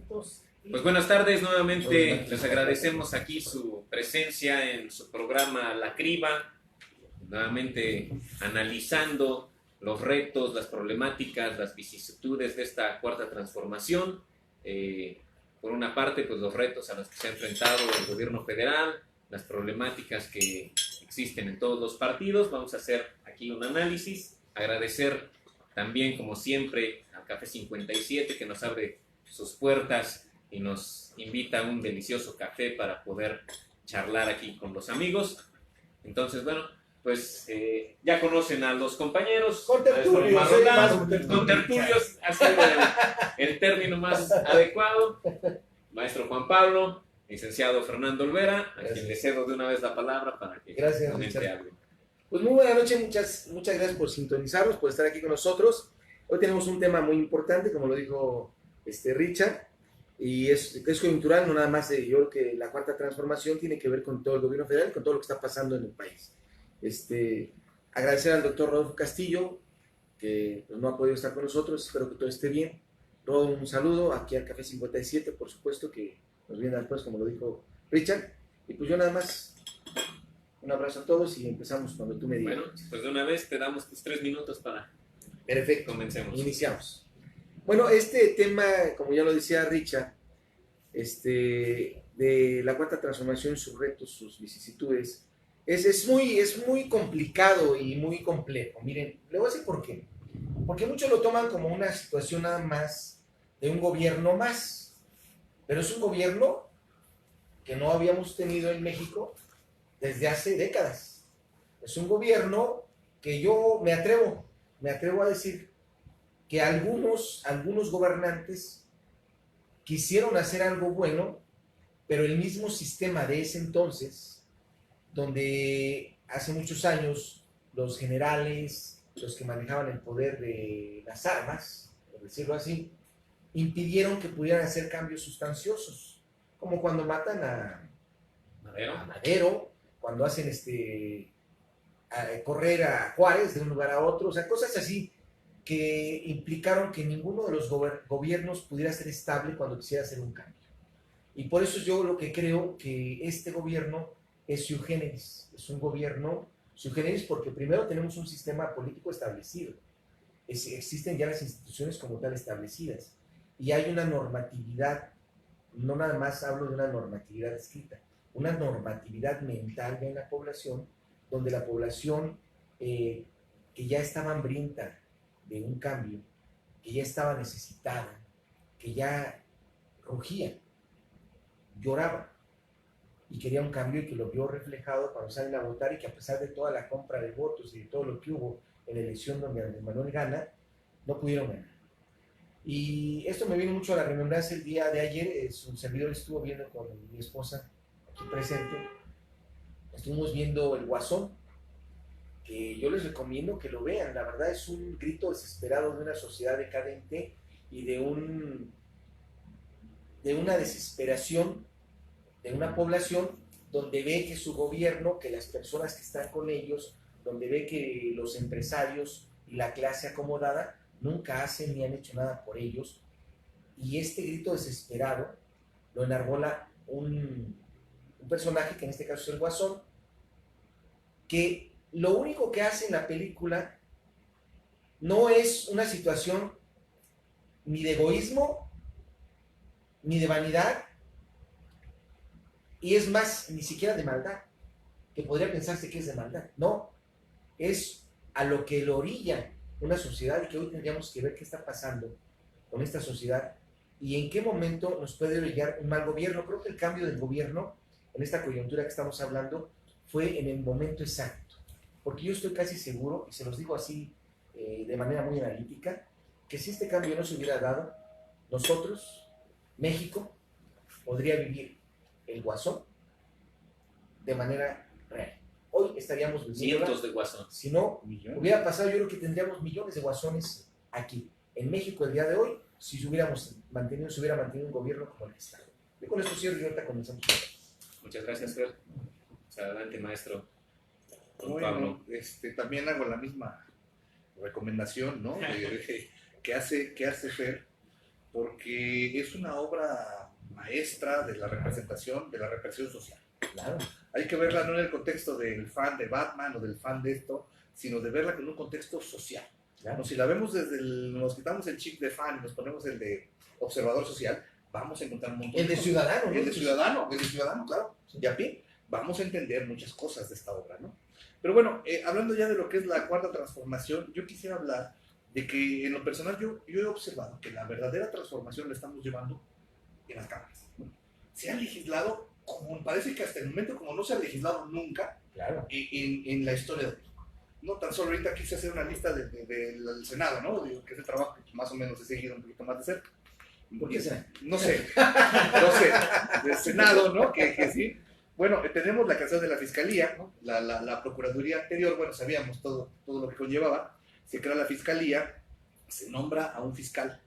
Pues buenas tardes, nuevamente les agradecemos aquí su presencia en su programa La Criba, nuevamente analizando los retos, las problemáticas, las vicisitudes de esta cuarta transformación. Por una parte, pues los retos a los que se ha enfrentado el gobierno federal, las problemáticas que existen en todos los partidos. Vamos a hacer aquí un análisis, agradecer también, como siempre, al Café 57 que nos abre sus puertas y nos invita a un delicioso café para poder charlar aquí con los amigos. Entonces, bueno, pues ya conocen a los compañeros. Contertulios ha sido el término más adecuado. Maestro Juan Pablo, licenciado Fernando Olvera, a quien le cedo de una vez la palabra para que comente algo. Pues muy buena noche, muchas gracias por sintonizarnos, por estar aquí con nosotros. Hoy tenemos un tema muy importante, como lo dijo Richard, y es coyuntural, no nada más yo creo que la cuarta transformación tiene que ver con todo el gobierno federal, con todo lo que está pasando en el país. Agradecer al doctor Rodolfo Castillo, que pues, no ha podido estar con nosotros, espero que todo esté bien. Rodolfo, un saludo aquí al Café 57, por supuesto, que nos viene después, como lo dijo Richard, y pues yo nada más. Un abrazo a todos y empezamos cuando tú me digas. Bueno, pues de una vez te damos tus 3 minutos para... Perfecto. Comencemos. Iniciamos. Bueno, este tema, como ya lo decía Richard, de la cuarta transformación, sus retos, sus vicisitudes, es muy complicado y muy complejo. Miren, le voy a decir por qué. Porque muchos lo toman como una situación nada más de un gobierno más. Pero es un gobierno que no habíamos tenido en México desde hace décadas. Es un gobierno que yo me atrevo a decir que algunos gobernantes quisieron hacer algo bueno, pero el mismo sistema de ese entonces, donde hace muchos años los generales, los que manejaban el poder de las armas, por decirlo así, impidieron que pudieran hacer cambios sustanciosos, como cuando matan a Madero, cuando hacen correr a Juárez de un lugar a otro, o sea, cosas así que implicaron que ninguno de los gobiernos pudiera ser estable cuando quisiera hacer un cambio. Y por eso yo lo que creo que este gobierno es sui generis, es un gobierno sui generis porque primero tenemos un sistema político establecido, existen ya las instituciones como tal establecidas, y hay una normatividad, no nada más hablo de una normatividad escrita, una normatividad mental en la población, donde la población que ya estaba hambrienta de un cambio, que ya estaba necesitada, que ya rugía, lloraba y quería un cambio y que lo vio reflejado cuando salen a votar y que a pesar de toda la compra de votos y de todo lo que hubo en la elección donde Andrés Manuel gana, no pudieron ganar. Y esto me viene mucho a la remembranza el día de ayer, su servidor estuvo viendo con mi esposa aquí presente, estuvimos viendo El Guasón, que yo les recomiendo que lo vean. La verdad es un grito desesperado de una sociedad decadente y de una desesperación de una población donde ve que su gobierno, que las personas que están con ellos, donde ve que los empresarios y la clase acomodada nunca hacen ni han hecho nada por ellos, y este grito desesperado lo enarbola un personaje que en este caso es el Guasón, que lo único que hace en la película no es una situación ni de egoísmo, ni de vanidad, y es más, ni siquiera de maldad, que podría pensarse que es de maldad. No, es a lo que lo orilla una sociedad, y que hoy tendríamos que ver qué está pasando con esta sociedad y en qué momento nos puede orillar un mal gobierno. Creo que el cambio del gobierno en esta coyuntura que estamos hablando fue en el momento exacto, porque yo estoy casi seguro, y se los digo así de manera muy analítica, que si este cambio no se hubiera dado, nosotros, México, podría vivir el Guasón de manera real. Hoy estaríamos viviendo cientos de guasones. Si no hubiera pasado, yo creo que tendríamos millones de guasones aquí en México el día de hoy, si se hubiera mantenido un gobierno como el que está. Y con esto cierro y ahorita comenzamos. Muchas gracias, Fer. Adelante, maestro. Bueno, también hago la misma recomendación, ¿no? ¿Qué hace Fer? porque es una obra maestra de la representación, de la represión social. Claro. Hay que verla no en el contexto del fan de Batman o del fan de esto, sino de verla con un contexto social. Claro. ¿No? Si la vemos nos quitamos el chip de fan y nos ponemos el de observador social, vamos a encontrar un montón El de ciudadano, ¿no? el de ciudadano, claro. Y a pie, vamos a entender muchas cosas de esta obra, ¿no? Pero bueno, hablando ya de lo que es la cuarta transformación, yo quisiera hablar de que en lo personal yo he observado que la verdadera transformación la estamos llevando en las cámaras, ¿no? Se ha legislado, como parece que hasta el momento, como no se ha legislado nunca, claro, en la historia de México. No tan solo ahorita quise hacer una lista del Senado, ¿no? Digo, que es el trabajo que más o menos he seguido un poquito más de cerca. ¿Por qué será? No sé, del Senado, ¿no? Que sí. Bueno, tenemos la creación de la Fiscalía, ¿no? La Procuraduría anterior, bueno, sabíamos todo lo que conllevaba. Se crea la Fiscalía, se nombra a un fiscal,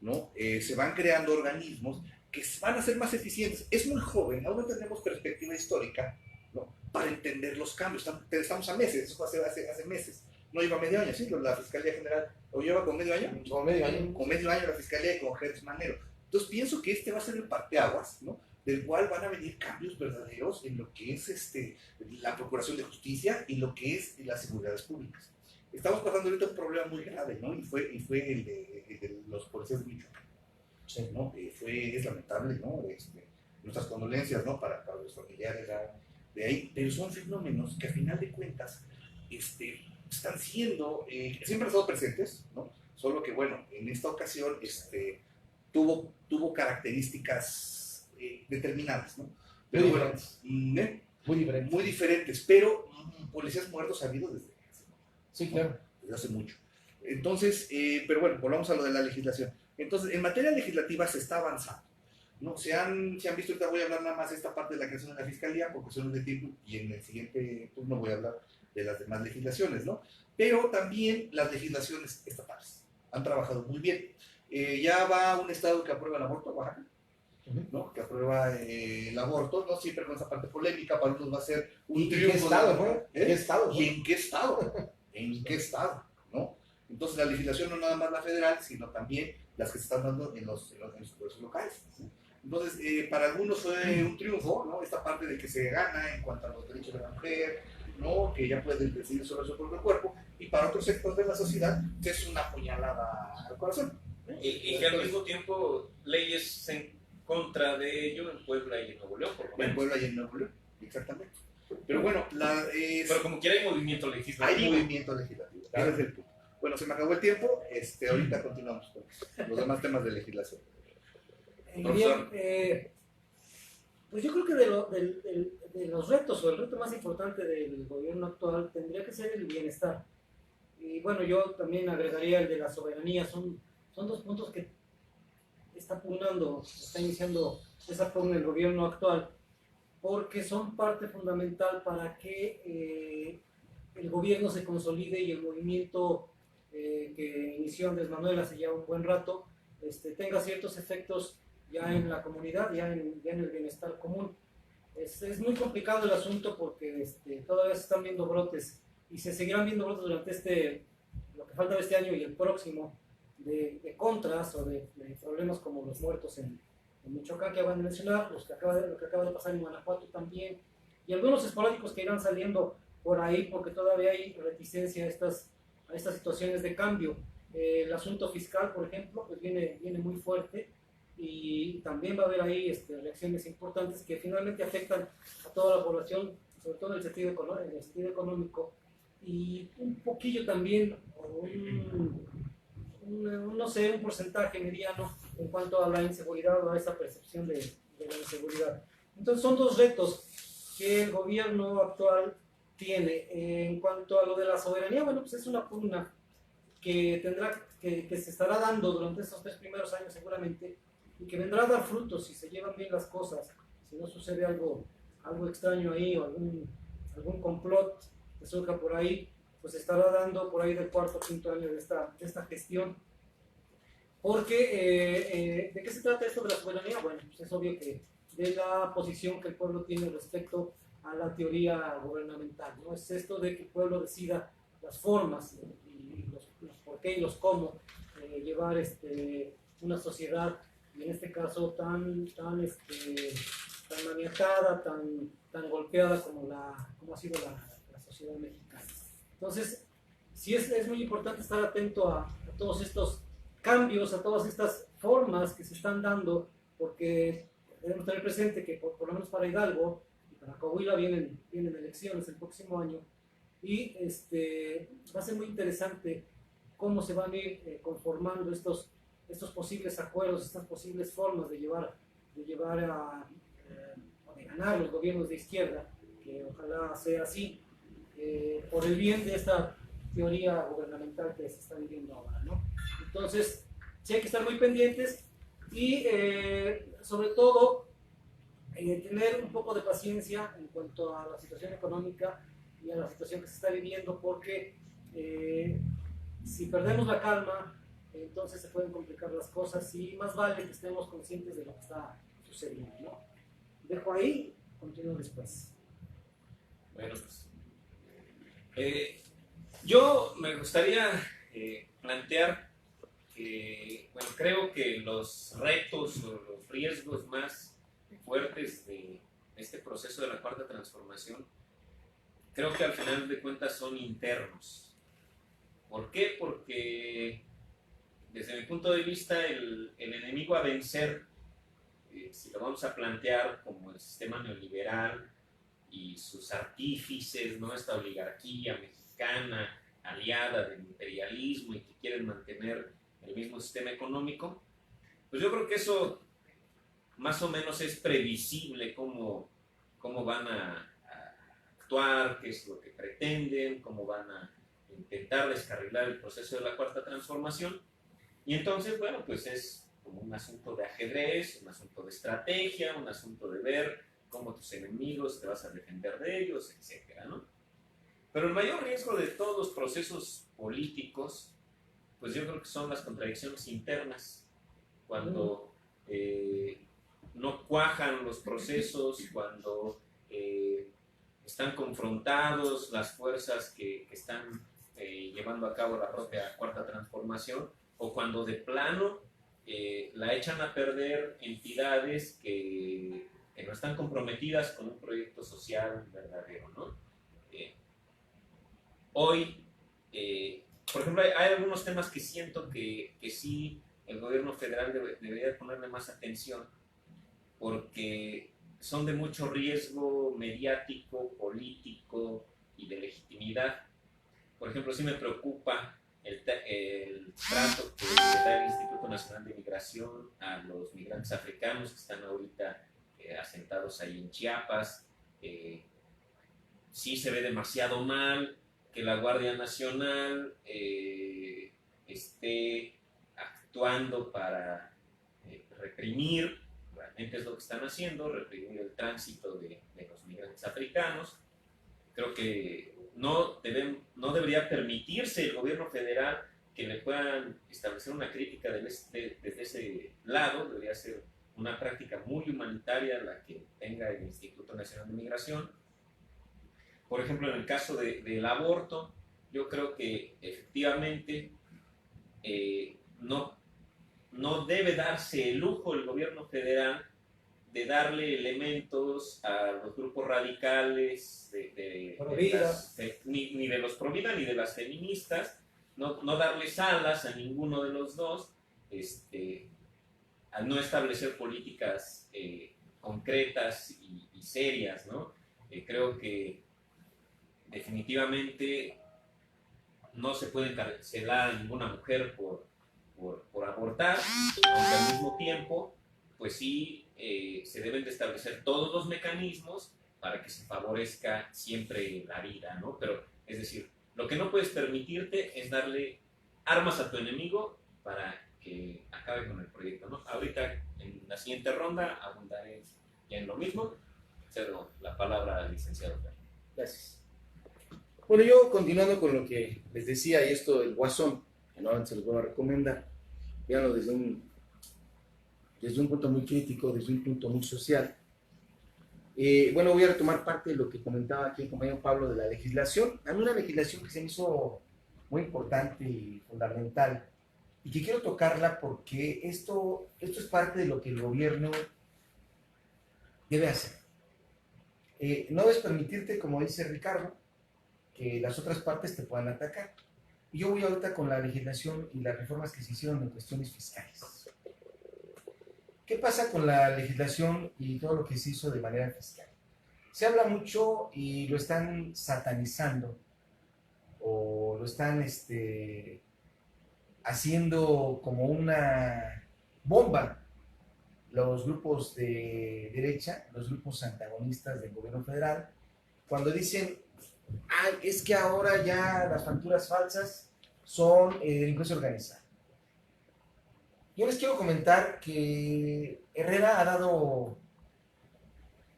¿no? Se van creando organismos que van a ser más eficientes. Es muy joven, aún no tenemos perspectiva histórica, ¿no? Para entender los cambios. Estamos a meses, eso fue hace meses. No lleva medio año, ¿sí? La Fiscalía General, ¿o lleva con medio año? Con medio año. Con medio año la Fiscalía y con Gertz Manero. Entonces pienso que este va a ser el parteaguas, ¿no? Del cual van a venir cambios verdaderos en lo que es la Procuración de Justicia y lo que es las seguridades públicas. Estamos pasando ahorita un problema muy grave, ¿no? Y fue el de los policías de Michoacán. Sí, ¿no? Es lamentable, ¿no? Nuestras condolencias, ¿no? Para los familiares de ahí, pero son fenómenos que a final de cuentas están siendo, siempre han estado presentes, ¿no? Solo que, bueno, en esta ocasión tuvo características determinadas, ¿no? Pero, muy diferentes. Muy diferentes, pero policías muertos ha habido sí, claro. Desde hace mucho. Entonces, pero bueno, volvamos a lo de la legislación. Entonces, en materia legislativa se está avanzando, ¿no? Se han visto, ahorita voy a hablar nada más de esta parte de la creación de la Fiscalía, por cuestiones de tiempo, y en el siguiente turno voy a hablar de las demás legislaciones, ¿no? Pero también las legislaciones estatales han trabajado muy bien. Ya va un estado que aprueba el aborto, Oaxaca, ¿no? Que aprueba el aborto, no siempre con esa parte polémica, para unos va a ser un triunfo. ¿Qué estado fue? ¿Qué estado? ¿Y en qué estado? ¿En qué estado? ¿No? Entonces la legislación no nada más la federal, sino también las que se están dando en los congresos locales. Entonces, para algunos fue un triunfo, ¿no? Esta parte de que se gana en cuanto a los derechos de la mujer, ¿no? Que ya pueden decidir sobre su propio cuerpo, y para otros sectores de la sociedad es una puñalada al corazón. Y que al mismo tiempo leyes en contra de ello en Puebla y en Nuevo León, por lo menos. En Puebla y en Nuevo León, exactamente. Pero bueno, pero como quiera hay movimiento legislativo. Hay movimiento legislativo, claro. Ese es el punto. Bueno, se me acabó el tiempo, ahorita continuamos con los demás temas de legislación. Bien, pues yo creo que de los retos, o el reto más importante del gobierno actual tendría que ser el bienestar. Y bueno, yo también agregaría el de la soberanía. Son dos puntos que está iniciando esa pugna el gobierno actual, porque son parte fundamental para que el gobierno se consolide y el movimiento que inició Andrés Manuel hace ya un buen rato tenga ciertos efectos ya en la comunidad, ya en el bienestar común. Es muy complicado el asunto porque todavía se están viendo brotes y se seguirán viendo brotes durante lo que falta de este año y el próximo, de contras o de problemas como los muertos en Michoacán que acaban de mencionar, lo que acaba de pasar en Guanajuato también, y algunos esporádicos que irán saliendo por ahí porque todavía hay reticencia a estas situaciones de cambio. El asunto fiscal, por ejemplo, pues viene muy fuerte, y también va a haber ahí reacciones importantes que finalmente afectan a toda la población, sobre todo en el sentido económico, y un poquillo también, no sé, un porcentaje mediano en cuanto a la inseguridad o a esa percepción de la inseguridad. Entonces son dos retos que el gobierno actual tiene. En cuanto a lo de la soberanía, bueno, pues es una pugna que se estará dando durante estos 3 primeros años seguramente, y que vendrá a dar frutos si se llevan bien las cosas, si no sucede algo extraño ahí, o algún complot que surja por ahí, pues estará dando por ahí del 4º o 5º año de esta gestión. Porque, ¿de qué se trata esto de la soberanía? Bueno, pues es obvio que de la posición que el pueblo tiene respecto a la teoría gubernamental, ¿no? Es esto de que el pueblo decida las formas y los por qué y los cómo llevar una sociedad, y en este caso tan maniatada, tan golpeada como ha sido la sociedad mexicana. Entonces, sí es muy importante estar atento a todos estos cambios, a todas estas formas que se están dando, porque debemos tener presente que por lo menos para Hidalgo y para Coahuila vienen elecciones el próximo año, y va a ser muy interesante cómo se van a ir conformando estos posibles acuerdos, estas posibles formas de llevar o de ganar los gobiernos de izquierda, que ojalá sea así, por el bien de esta teoría gubernamental que se está viviendo ahora, ¿no? Entonces, sí hay que estar muy pendientes y sobre todo tener un poco de paciencia en cuanto a la situación económica y a la situación que se está viviendo, porque si perdemos la calma, entonces se pueden complicar las cosas, y más vale que estemos conscientes de lo que está sucediendo, ¿no? Dejo ahí, continúo después. Bueno, pues yo me gustaría plantear que, bueno, creo que los retos o los riesgos más fuertes de este proceso de la Cuarta Transformación, creo que al final de cuentas son internos. ¿Por qué? Porque desde mi punto de vista el enemigo a vencer, si lo vamos a plantear como el sistema neoliberal y sus artífices, ¿no? Esta oligarquía mexicana aliada del imperialismo y que quieren mantener el mismo sistema económico, pues yo creo que eso más o menos es previsible cómo van a actuar, qué es lo que pretenden, cómo van a intentar descarrilar el proceso de la Cuarta Transformación. Y entonces, bueno, pues es como un asunto de ajedrez, un asunto de estrategia, un asunto de ver cómo tus enemigos te vas a defender de ellos, etcétera, ¿no? Pero el mayor riesgo de todos los procesos políticos, pues yo creo que son las contradicciones internas, cuando no cuajan los procesos, cuando están confrontados las fuerzas que están llevando a cabo la propia Cuarta Transformación, o cuando de plano la echan a perder entidades que no están comprometidas con un proyecto social verdadero, ¿no? Hoy, por ejemplo, hay algunos temas que siento que sí el gobierno federal debería ponerle más atención, porque son de mucho riesgo mediático, político y de legitimidad. Por ejemplo, sí me preocupa el trato que le da el Instituto Nacional de Migración a los migrantes africanos que están ahorita asentados ahí en Chiapas. Sí se ve demasiado mal que la Guardia Nacional esté actuando para reprimir, realmente es lo que están haciendo, reprimir el tránsito de los migrantes africanos. Creo que no debería permitirse el gobierno federal que le puedan establecer una crítica desde ese lado. Debería ser una práctica muy humanitaria la que tenga el Instituto Nacional de Migración. Por ejemplo, en el caso del aborto, yo creo que efectivamente no debe darse el lujo el gobierno federal de darle elementos a los grupos radicales ni de los pro vida ni de las feministas, no darles alas a ninguno de los dos, al no establecer políticas concretas y serias, ¿no? Creo que definitivamente no se puede encarcelar a ninguna mujer por abortar, aunque al mismo tiempo, pues sí, se deben de establecer todos los mecanismos para que se favorezca siempre la vida, ¿no? Pero, es decir, lo que no puedes permitirte es darle armas a tu enemigo para que acabe con el proyecto, ¿no? Ahorita, en la siguiente ronda, abundaré ya en lo mismo. Cedo la palabra al licenciado. Gracias. Bueno, yo continuando con lo que les decía, y esto del Guasón, que no se los voy a recomendar, véanlo desde un punto muy crítico, desde un punto muy social. Bueno, voy a retomar parte de lo que comentaba aquí el compañero Pablo de la legislación. A mí una legislación que se me hizo muy importante y fundamental y que quiero tocarla porque esto es parte de lo que el gobierno debe hacer. No debes permitirte, como dice Ricardo, que las otras partes te puedan atacar. Y yo voy ahorita con la legislación y las reformas que se hicieron en cuestiones fiscales. ¿Qué pasa con la legislación y todo lo que se hizo de manera fiscal? Se habla mucho y lo están satanizando o lo están haciendo como una bomba los grupos de derecha, los grupos antagonistas del gobierno federal, cuando dicen, ay, es que ahora ya las facturas falsas son delincuencia organizada. Yo les quiero comentar que Herrera ha dado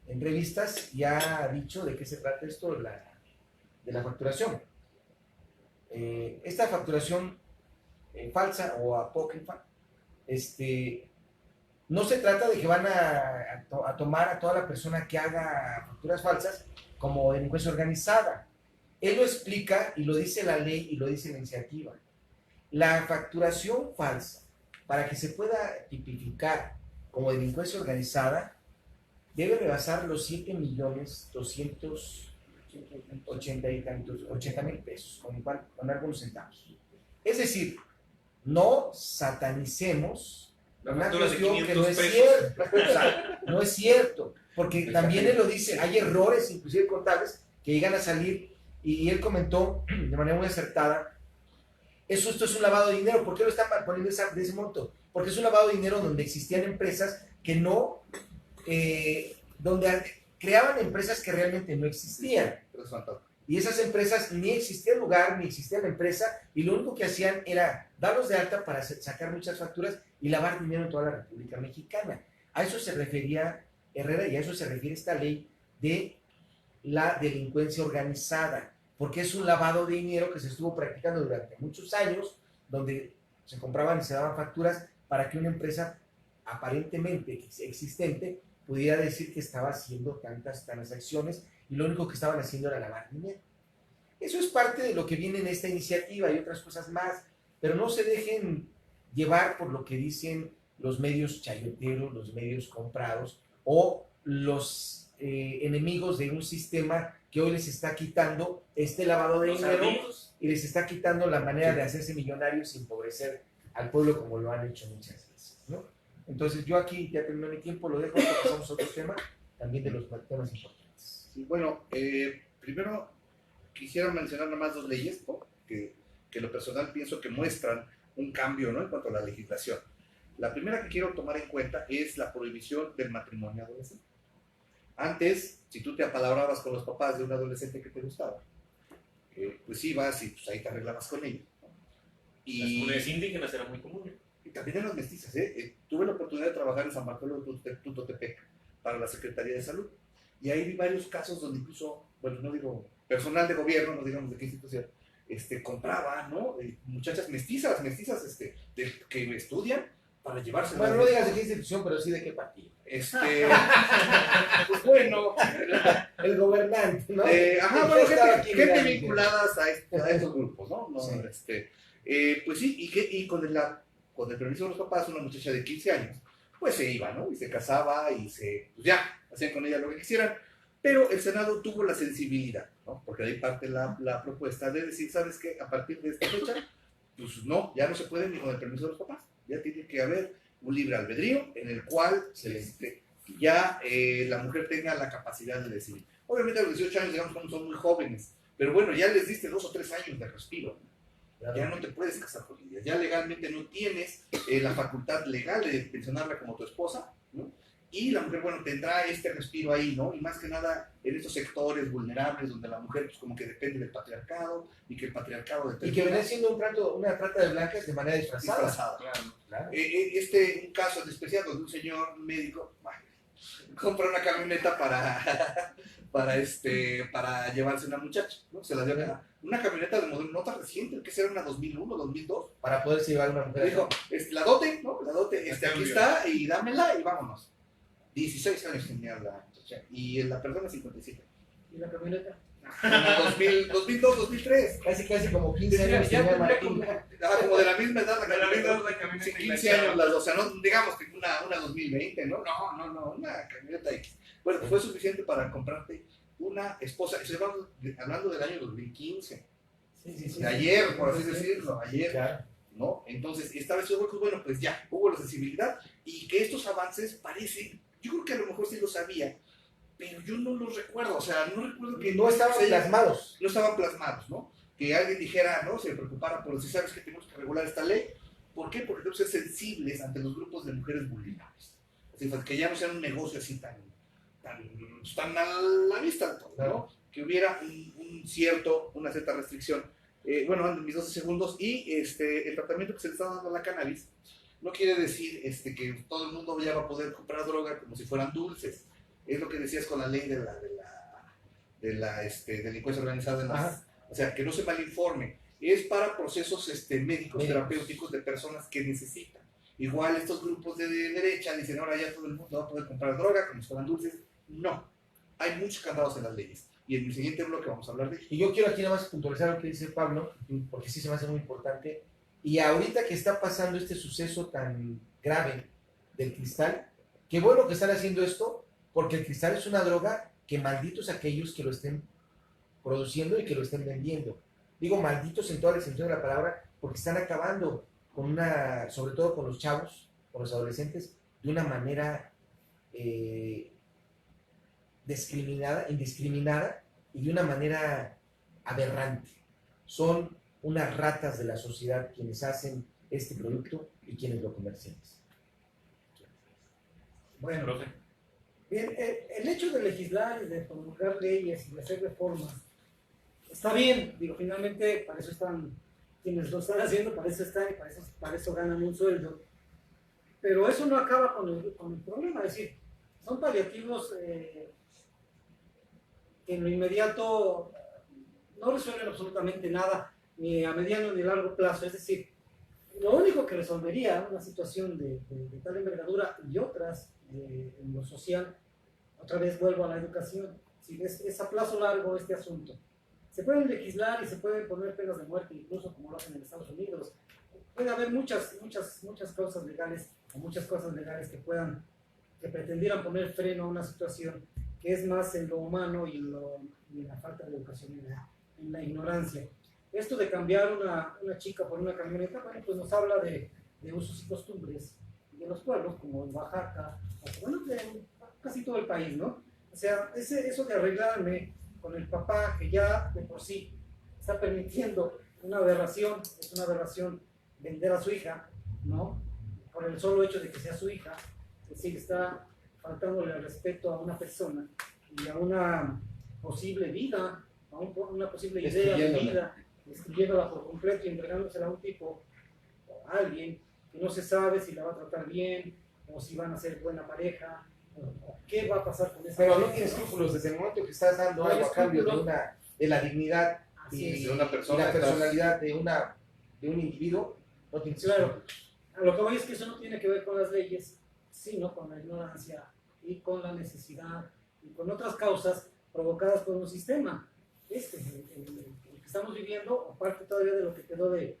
entrevistas y ha dicho de qué se trata esto de la facturación. Esta facturación falsa o apócrifa, no se trata de que van a tomar a toda la persona que haga facturas falsas como delincuencia organizada. Él lo explica y lo dice la ley y lo dice la iniciativa. La facturación falsa, para que se pueda tipificar como delincuencia organizada, debe rebasar los 7.280.000 pesos, con algunos centavos. Es decir, no satanicemos una cuestión que no es cierto. O sea, no es cierto, porque también él lo dice, hay errores inclusive contables que llegan a salir, y él comentó de manera muy acertada, esto es un lavado de dinero. ¿Por qué lo están poniendo de ese monto? Porque es un lavado de dinero donde existían empresas que no, donde creaban empresas que realmente no existían. Y esas empresas ni existía el lugar, ni existía la empresa, y lo único que hacían era darlos de alta para sacar muchas facturas y lavar dinero en toda la República Mexicana. A eso se refería Herrera y a eso se refiere esta ley de la delincuencia organizada, porque es un lavado de dinero que se estuvo practicando durante muchos años, donde se compraban y se daban facturas para que una empresa aparentemente existente pudiera decir que estaba haciendo tantas transacciones y lo único que estaban haciendo era lavar dinero. Eso es parte de lo que viene en esta iniciativa y otras cosas más, pero no se dejen llevar por lo que dicen los medios chayoteros, los medios comprados o los enemigos de un sistema que hoy les está quitando este lavado de dinero y les está quitando la manera de hacerse millonarios sin empobrecer al pueblo como lo han hecho muchas veces, ¿no? Entonces yo aquí ya terminé mi tiempo, lo dejo, pasamos a otro tema, también de los temas importantes. Sí, bueno, primero quisiera mencionar nada más dos leyes, ¿no? que lo personal pienso que muestran un cambio, ¿no?, en cuanto a la legislación. La primera que quiero tomar en cuenta es la prohibición del matrimonio adolescente. Antes, si tú te apalabrabas con los papás de un adolescente que te gustaba, pues ibas y pues ahí te arreglabas con ellos, ¿no? Y las comunidades indígenas eran muy comunes. Y también en las mestizas, tuve la oportunidad de trabajar en San Bartolo de Tutotepec para la Secretaría de Salud. Y ahí vi varios casos donde incluso, bueno, no digo personal de gobierno, no digamos de qué institución, compraba, ¿no? Muchachas mestizas, que estudian para llevarse. Bueno, no digas de qué institución, pero sí de qué partido. Pues bueno, el gobernante, ¿no? Bueno, gente vinculadas a estos grupos, ¿no? Sí. Pues sí, y con el permiso de los papás, una muchacha de 15 años, pues se iba, ¿no? Y se casaba y pues ya, hacían con ella lo que quisieran. Pero el Senado tuvo la sensibilidad, ¿no? Porque de ahí parte la propuesta de decir, ¿sabes qué? A partir de esta fecha, pues no, ya no se puede ni con el permiso de los papás. Ya tiene que haber un libre albedrío en el cual ya la mujer tenga la capacidad de decidir. Obviamente a los 18 años, digamos, son muy jóvenes, pero bueno, ya les diste 2 o 3 años de respiro. Ya no te puedes casar con ella, ya legalmente no tienes la facultad legal de pensionarla como tu esposa, ¿no? Y la mujer, bueno, tendrá este respiro ahí, ¿no? Y más que nada en estos sectores vulnerables donde la mujer pues como que depende del patriarcado y que el patriarcado determina. Y que viene siendo una trata de blancas de manera disfrazada. Claro. Un caso en especial donde un señor médico compra una camioneta para llevarse una muchacha, ¿no? Se la dio una camioneta de modelo nota reciente, que será una 2001, 2002. Para poderse llevar una mujer. Dijo, la dote, ¿no? La dote, aquí está y dámela y vámonos. 16 años tenía la muchacha y la persona 57. ¿Y la camioneta? como 2002, 2003. Casi como 15 años. Ya tenía tendría Martín. Como de la misma edad De la misma edad la camioneta Sí, y la 15 chava. años las dos, o sea, no digamos que una 2020, ¿no? No, una camioneta X. Bueno, fue suficiente para comprarte una esposa. Estoy hablando del año 2015. Sí. De ayer, por así decirlo, ayer. Claro. ¿No? Entonces, esta vez yo creo que, bueno, pues ya, hubo la sensibilidad y que estos avances parecen, yo creo que a lo mejor sí lo sabía, pero yo no los recuerdo, o sea, no recuerdo que No estaban plasmados. no estaban plasmados, ¿no? Que alguien dijera, ¿no? Se preocupara por decir, ¿sabes que tenemos que regular esta ley? ¿Por qué? Porque tenemos que ser sensibles ante los grupos de mujeres vulnerables. Así, pues, que ya no sea un negocio así tan a la vista, ¿no? Claro. Que hubiera una cierta restricción. Bueno, ando mis 12 segundos, y el tratamiento que se le está dando a la cannabis no quiere decir que todo el mundo ya va a poder comprar droga como si fueran dulces. Es lo que decías con la ley de la delincuencia organizada. O sea, que no se malinforme. Es para procesos médicos, terapéuticos de personas que necesitan. Igual estos grupos de derecha dicen, ahora ya todo el mundo va a poder comprar droga como si fueran dulces. No, hay muchos candados en las leyes. Y en el siguiente bloque vamos a hablar de ello. Y yo quiero aquí nada más puntualizar lo que dice Pablo, porque sí se me hace muy importante. Y ahorita que está pasando este suceso tan grave del cristal, qué bueno que están haciendo esto, porque el cristal es una droga que malditos aquellos que lo estén produciendo y que lo estén vendiendo. Digo malditos en toda la extensión de la palabra, porque están acabando con sobre todo con los chavos, con los adolescentes, de una manera indiscriminada y de una manera aberrante. Son unas ratas de la sociedad quienes hacen este producto y quienes lo comercializan. Bueno, Profe. bien, el hecho de legislar y de promulgar leyes y de hacer reformas está bien, digo, finalmente para eso están quienes lo están haciendo, para eso están y para eso ganan un sueldo, pero eso no acaba con el problema, es decir, son paliativos que en lo inmediato no resuelven absolutamente nada, ni a mediano ni a largo plazo, es decir, lo único que resolvería una situación de tal envergadura y otras en lo social, otra vez vuelvo a la educación, si es a plazo largo este asunto. Se pueden legislar y se pueden poner penas de muerte, incluso como lo hacen en Estados Unidos. Puede haber muchas causas legales o muchas cosas legales que pretendieran poner freno a una situación que es más en lo humano y en la falta de educación y en la ignorancia. Esto de cambiar una chica por una camioneta, bueno, pues nos habla de usos y costumbres de los pueblos, como en Oaxaca, o bueno, de casi todo el país, ¿no? O sea, eso de arreglarme con el papá, que ya de por sí está permitiendo una aberración, es una aberración vender a su hija, ¿no? Por el solo hecho de que sea su hija, es decir, está faltándole el respeto a una persona y a una posible vida, a una posible idea de vida, destruyéndola por completo y entregándosela a un tipo o a alguien que no se sabe si la va a tratar bien o si van a ser buena pareja o qué va a pasar con esa Pero no pareja, tienes escrúpulos desde el momento que estás dando No hay algo a cambio escrúpulos. de la dignidad Así es. De una persona, y la personalidad de un individuo, no tienes Claro. escrúpulos. A lo que voy es que eso no tiene que ver con las leyes, sino con la ignorancia y con la necesidad y con otras causas provocadas por un sistema. El que estamos viviendo, aparte todavía de lo que quedó del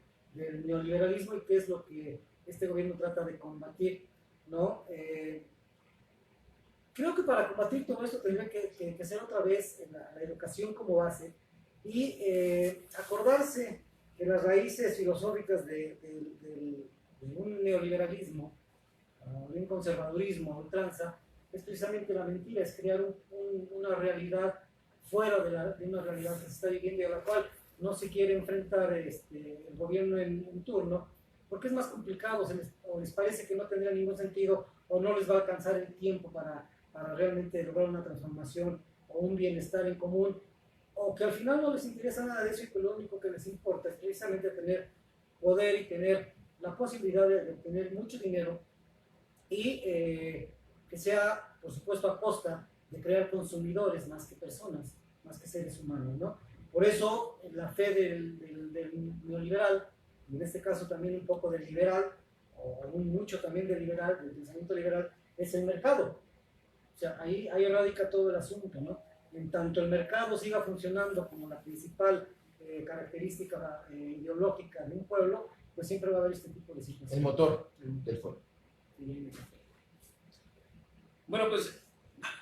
neoliberalismo y que es lo que este gobierno trata de combatir, ¿no? Creo que para combatir todo esto tendría que ser otra vez la educación como base y acordarse que las raíces filosóficas de un neoliberalismo, de un conservadurismo a ultranza, es precisamente la mentira, es crear una realidad fuera de una realidad que se está viviendo y a la cual no se quiere enfrentar el gobierno en turno, porque es más complicado, o les parece que no tendría ningún sentido o no les va a alcanzar el tiempo para realmente lograr una transformación o un bienestar en común, o que al final no les interesa nada de eso y que lo único que les importa es precisamente tener poder y tener la posibilidad de obtener mucho dinero y que sea, por supuesto, a costa de crear consumidores más que personas, más que seres humanos, ¿no? Por eso la fe del neoliberal, y en este caso también un poco del liberal, o mucho también del liberal, del pensamiento liberal, es el mercado. O sea, ahí radica todo el asunto, ¿no? en tanto el mercado siga funcionando como la principal característica ideológica de un pueblo, pues siempre va a haber este tipo de situaciones. El motor del pueblo. Bueno, pues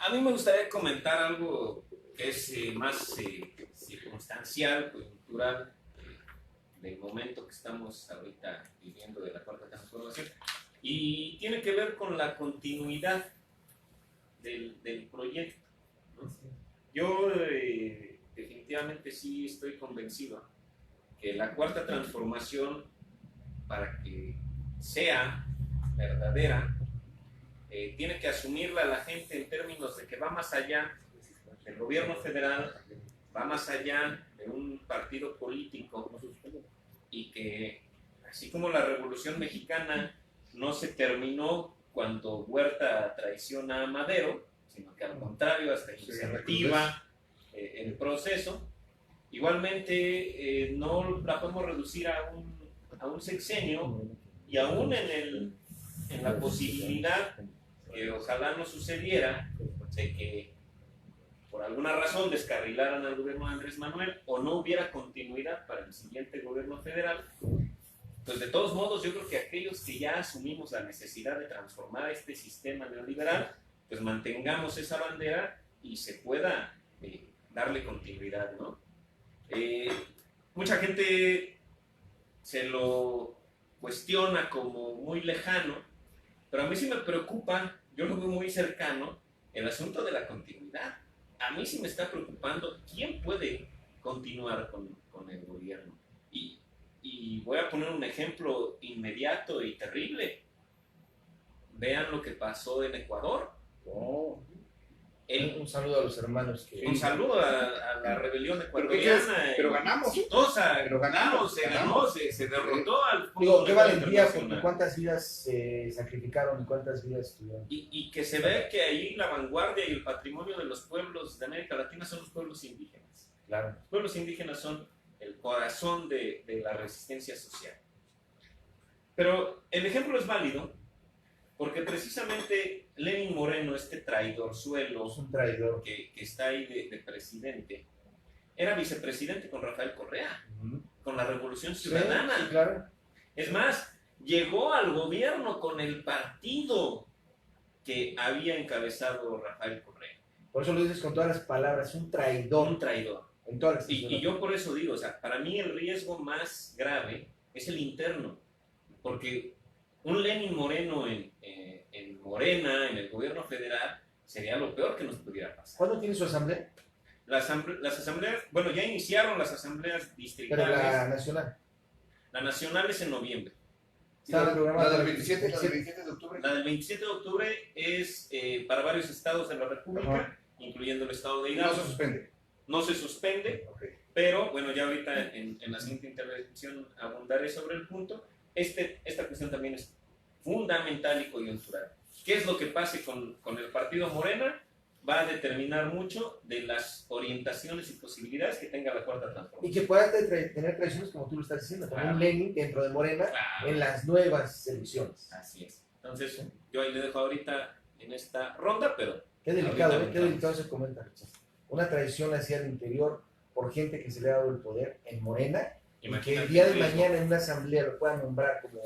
a mí me gustaría comentar algo que es más circunstancial, coyuntural, del momento que estamos ahorita viviendo de la cuarta transformación, y tiene que ver con la continuidad del proyecto, ¿no? Yo definitivamente sí estoy convencido que la cuarta transformación, para que sea verdadera, tiene que asumirla la gente en términos de que va más allá del gobierno federal, va más allá de un partido político, y que así como la Revolución Mexicana no se terminó cuando Huerta traiciona a Madero, sino que al contrario, hasta se reactiva el proceso, igualmente no la podemos reducir a un sexenio, y aún en la posibilidad que ojalá no sucediera de que por alguna razón descarrilaran al gobierno de Andrés Manuel o no hubiera continuidad para el siguiente gobierno federal, pues de todos modos yo creo que aquellos que ya asumimos la necesidad de transformar este sistema neoliberal, pues mantengamos esa bandera y se pueda darle continuidad, ¿no? Mucha gente se lo cuestiona como muy lejano, pero a mí sí me preocupa, yo lo veo muy cercano, el asunto de la continuidad. A mí sí me está preocupando quién puede continuar con el gobierno. Y voy a poner un ejemplo inmediato y terrible. Vean lo que pasó en Ecuador. Un saludo a los hermanos que... Un saludo a la rebelión ecuatoriana. Pero ganamos. Exitosa, Pero ganamos, se ganó, se derrotó al Digo, qué valentía, porque internacional. cuántas vidas se sacrificaron y cuántas vidas estuvieron. Y que se ve que ahí la vanguardia y el patrimonio de los pueblos de América Latina son los pueblos indígenas. Claro. Los pueblos indígenas son el corazón de la resistencia social. Pero el ejemplo es válido porque precisamente Lenín Moreno, este traidorzuelo Es un traidor. que está ahí de presidente, era vicepresidente con Rafael Correa, con la Revolución Ciudadana. Sí, claro. Es más, llegó al gobierno con el partido que había encabezado Rafael Correa. Por eso lo dices con todas las palabras, un traidor. Un traidor. En todas las Y yo por eso digo, o sea, para mí el riesgo más grave es el interno, porque un Lenín Moreno en Morena, en el gobierno federal, sería lo peor que nos pudiera pasar. ¿Cuándo tiene su asamblea? Las asambleas, bueno, ya iniciaron las asambleas Pero distritales. la nacional. La nacional es en noviembre. Está programada La del para el 27, la del 27 de octubre. La del 27 de octubre es para varios estados de la República, Ajá. incluyendo el estado de No Hidalgo. se suspende. No se suspende, Ok. pero bueno, ya ahorita en la siguiente intervención abundaré sobre el punto. Esta cuestión también es fundamental y coyuntural. ¿Qué es lo que pase con el partido Morena? Va a determinar mucho de las orientaciones y posibilidades que tenga la cuarta Y transformación. que pueda tener tradiciones como tú lo estás diciendo, como Claro. un Lenin dentro de Morena Claro. en las nuevas elecciones. Así es. Entonces, yo ahí le dejo ahorita en esta ronda, pero Qué delicado, ahorita qué delicado se comenta, Richard. Una tradición hacia el interior por gente que se le ha dado el poder en Morena y que imagínate el día de el riesgo. mañana en una asamblea lo puedan nombrar como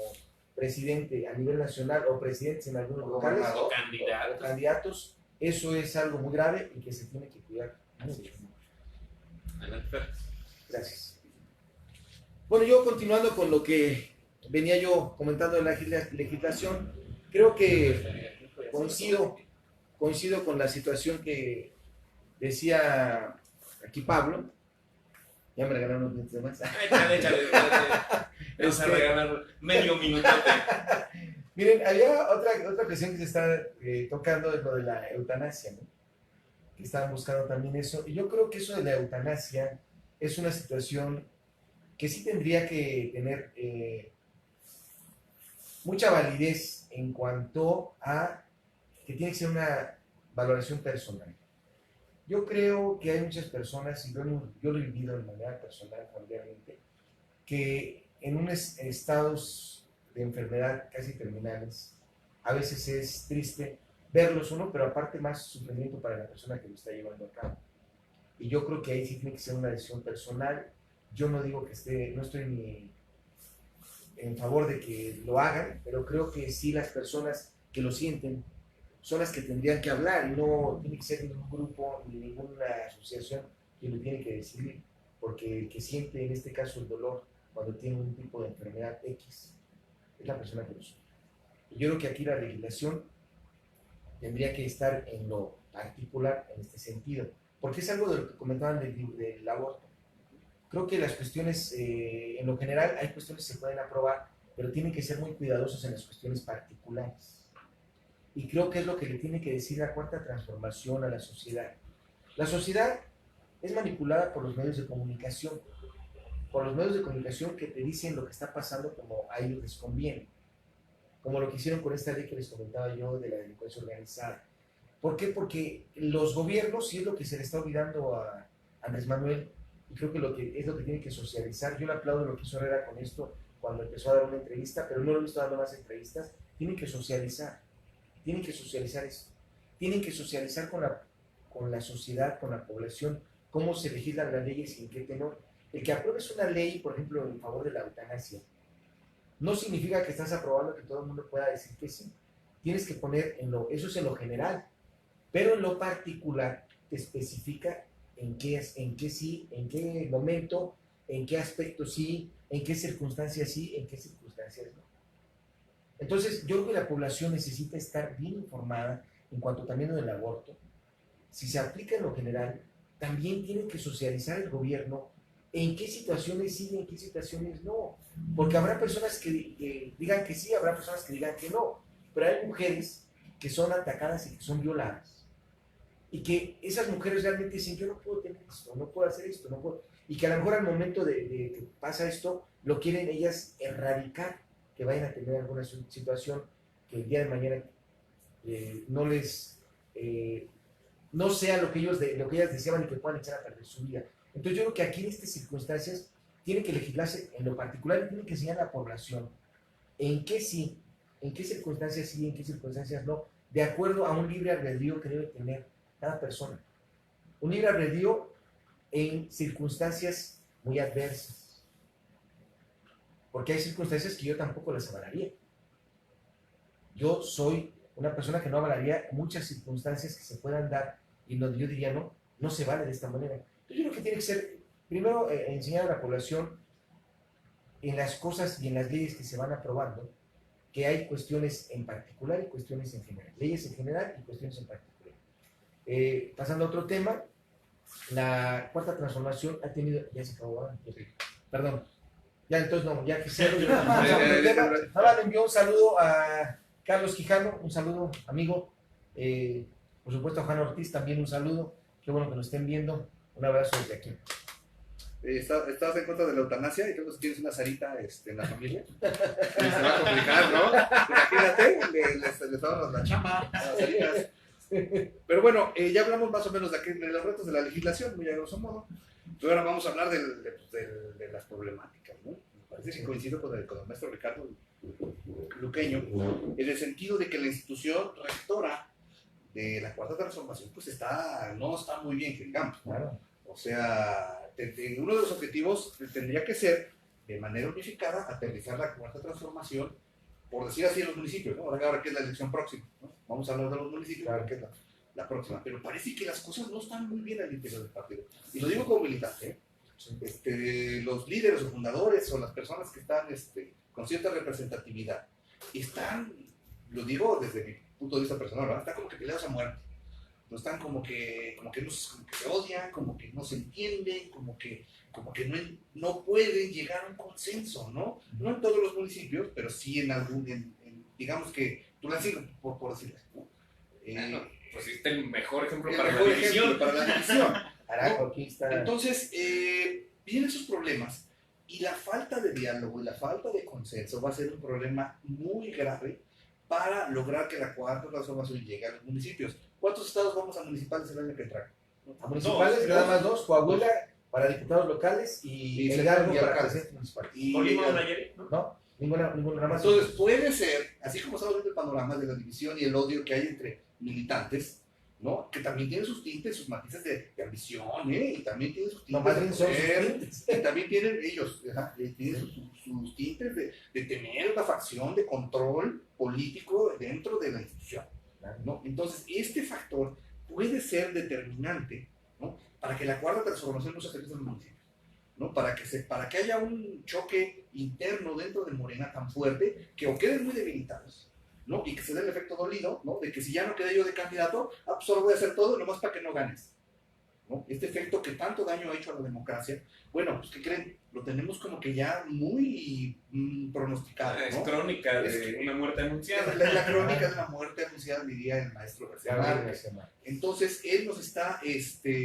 presidente a nivel nacional o presidentes en algunos locales Gobernador. O candidatos. o candidatos, eso es algo muy grave y que se tiene que cuidar mucho. Adelante, Fer. Gracias. Bueno, yo continuando con lo que venía yo comentando de la legislación, creo que coincido con la situación que decía aquí Pablo. Ya me regalaron unos minutos de más. Échale. Vamos a regalar medio minutote. Miren, había otra cuestión que se está tocando, es lo de la eutanasia, ¿no? Que estaban buscando también eso. Y yo creo que eso de la eutanasia es una situación que sí tendría que tener mucha validez en cuanto a que tiene que ser una valoración personal. Yo creo que hay muchas personas, y yo lo he vivido de manera personal, familiarmente, que en unos estados de enfermedad casi terminales, a veces es triste verlos uno, pero aparte más sufrimiento para la persona que lo está llevando a cabo. y yo creo que ahí sí tiene que ser una decisión personal. Yo no digo que no estoy ni en favor de que lo hagan, pero creo que sí las personas que lo sienten son las que tendrían que hablar, y no tiene que ser ningún grupo ni ninguna asociación quien lo tiene que decidir, porque el que siente en este caso el dolor cuando tiene un tipo de enfermedad X es la persona que lo sufre. Y yo creo que aquí la legislación tendría que estar en lo particular en este sentido, porque es algo de lo que comentaban del aborto. Creo que las cuestiones, en lo general, hay cuestiones que se pueden aprobar, pero tienen que ser muy cuidadosos en las cuestiones particulares. Y creo que es lo que le tiene que decir la cuarta transformación a la sociedad. La sociedad es manipulada por los medios de comunicación, que te dicen lo que está pasando como a ellos les conviene, como lo que hicieron con esta ley que les comentaba yo de la delincuencia organizada. ¿Por qué? Porque los gobiernos, y es lo que se le está olvidando a Andrés Manuel, y creo que es lo que tiene que socializar. Yo le aplaudo lo que hizo Herrera con esto cuando empezó a dar una entrevista, pero no lo he visto dando más entrevistas. Tienen que socializar esto, tienen que socializar con la sociedad, con la población, cómo se legislan las leyes y en qué tenor. El que apruebes una ley, por ejemplo, en favor de la eutanasia, no significa que estás aprobando que todo el mundo pueda decir que sí. Tienes que poner eso es en lo general, pero en lo particular te especifica en qué sí, en qué momento, en qué aspecto sí, en qué circunstancias sí, en qué circunstancias no. Entonces, yo creo que la población necesita estar bien informada en cuanto también del aborto. Si se aplica en lo general, también tiene que socializar el gobierno en qué situaciones sí y en qué situaciones no. Porque habrá personas que digan que sí, habrá personas que digan que no. Pero hay mujeres que son atacadas y que son violadas. Y que esas mujeres realmente dicen, yo no puedo tener esto, no puedo hacer esto, no puedo. Y que a lo mejor al momento de que pasa esto, lo quieren ellas erradicar, que vayan a tener alguna situación que el día de mañana no sea lo que ellas deseaban y que puedan echar a perder su vida. Entonces yo creo que aquí en estas circunstancias tiene que legislarse en lo particular y tiene que enseñar a la población en qué sí, en qué circunstancias sí, en qué circunstancias no, de acuerdo a un libre albedrío que debe tener cada persona. Un libre albedrío en circunstancias muy adversas. Porque hay circunstancias que yo tampoco las avalaría. Yo soy una persona que no avalaría muchas circunstancias que se puedan dar y donde yo diría no se vale de esta manera. Entonces yo creo que tiene que ser, primero, enseñar a la población en las cosas y en las leyes que se van aprobando, que hay cuestiones en particular y cuestiones en general. Leyes en general y cuestiones en particular. Pasando a otro tema, la cuarta transformación ha tenido, ya se acabó, perdón, ya entonces no, ya que cierro, ahora le envío un saludo a Carlos Quijano, un saludo amigo, por supuesto a Juan Ortiz también un saludo, qué bueno que nos estén viendo, un abrazo desde aquí. ¿Estás en contra de la eutanasia? Y creo que si tienes una Sarita en la familia, se va a complicar, ¿no? Imagínate, les damos la chamba a las Saritas. Pero bueno, ya hablamos más o menos de los retos de la legislación, muy a grosso modo. Pero ahora vamos a hablar de las problemáticas, ¿no? Me parece que coincido con el maestro Ricardo Luqueño, en el sentido de que la institución rectora de la cuarta transformación pues no está muy bien, que digamos, ¿no? Claro. O sea, uno de los objetivos tendría que ser, de manera unificada, aterrizar la cuarta transformación, por decir así, en los municipios, ¿no? Ahora que es la elección próxima, ¿no? Vamos a hablar de los municipios, claro, que es la próxima. Pero parece que las cosas no están muy bien al interior del partido. Y lo digo como militante, ¿eh? Los líderes o fundadores o las personas que están con cierta representatividad están, lo digo desde mi punto de vista personal, ¿verdad? Están como que peleados a muerte. No están como que se odian, como que no se entienden, como que no pueden llegar a un consenso, ¿no? No en todos los municipios, pero sí en digamos que Tulancingo, por decirlo, ¿no? Pues este es el mejor ejemplo para la división. Carajo, aquí está. Entonces, vienen esos problemas y la falta de diálogo y la falta de consenso va a ser un problema muy grave para lograr que la cuarta transformación llegue a los municipios. ¿Cuántos estados vamos a municipales el año que entra? A municipales, nada más 2, Coahuila para diputados locales y Hidalgo para presidentes municipales. No, ninguna nada más. Entonces puede ser, así como estamos viendo el panorama de la división y el odio que hay entre militantes, ¿no? Que también tiene sus tintes, sus matices de ambición, y también tiene sus No, tintes más de bien son sus poder, tintes. y también tienen ellos, tienen sus tintes de tener una facción de control político dentro de la institución, ¿no? Entonces, este factor puede ser determinante, ¿no? Para que la cuarta transformación no se aterrice en los municipios, ¿no? Para que haya un choque interno dentro de Morena tan fuerte que o queden muy debilitados, ¿no? Y que se dé el efecto dolido, ¿no? De que si ya no quedé yo de candidato, pues solo voy a hacer todo nomás para que no ganes, ¿no? Este efecto que tanto daño ha hecho a la democracia, bueno, pues ¿qué creen? Lo tenemos como que ya muy pronosticado, Es ¿no? crónica de Es- una muerte anunciada. La crónica de la muerte anunciada, diría el maestro García Márquez. Entonces, él nos está,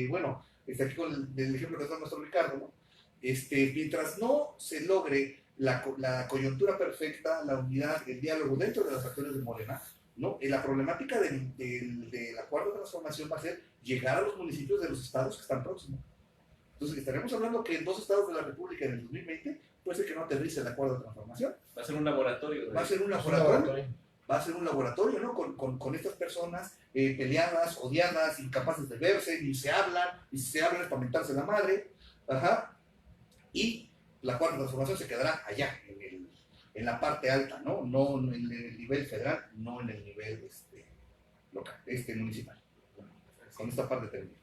bueno, está aquí con el ejemplo que da nuestro Ricardo, ¿no? Mientras no se logre la coyuntura perfecta, la unidad, el diálogo dentro de los actores de Morena, ¿no? La problemática de la cuarta transformación va a ser llegar a los municipios de los estados que están próximos. Entonces, estaremos hablando que en 2 estados de la República en el 2020 puede ser que no aterrice la cuarta transformación. Va a ser un laboratorio. Va a ser un laboratorio. Va a ser un laboratorio, ¿no? Con estas personas peleadas, odiadas, incapaces de verse, ni se hablan, y si se hablan es para mentarse la madre, ajá, y la cuarta transformación se quedará allá, en la parte alta, ¿no? No en el nivel federal, no en el nivel local, municipal. Con esta parte termino.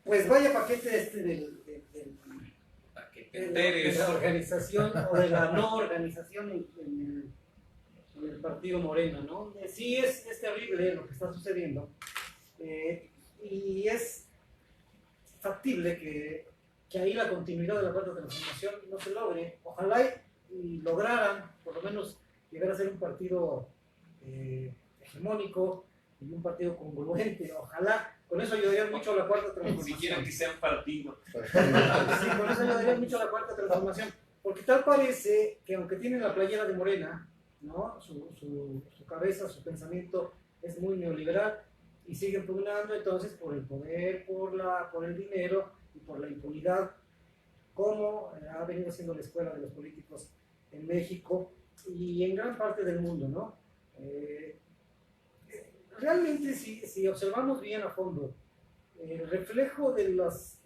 Pues vaya paquete Para que te de enteres. la organización o de la no organización en el partido Morena, ¿no? Sí es terrible lo que está sucediendo, y es factible que ahí la continuidad de la cuarta transformación no se logre. Ojalá y lograran por lo menos llegar a ser un partido hegemónico y un partido congruente. Ojalá, con eso ayudaría mucho a la cuarta Ni transformación. siquiera que sean partido. Sí, con eso ayudaría mucho a la cuarta transformación, porque tal parece que aunque tienen la playera de Morena, ¿no? Su cabeza, su pensamiento es muy neoliberal y siguen pugnando entonces por el poder, por el dinero y por la impunidad, como ha venido siendo la escuela de los políticos en México y en gran parte del mundo, ¿no? Realmente, si observamos bien a fondo, el reflejo de los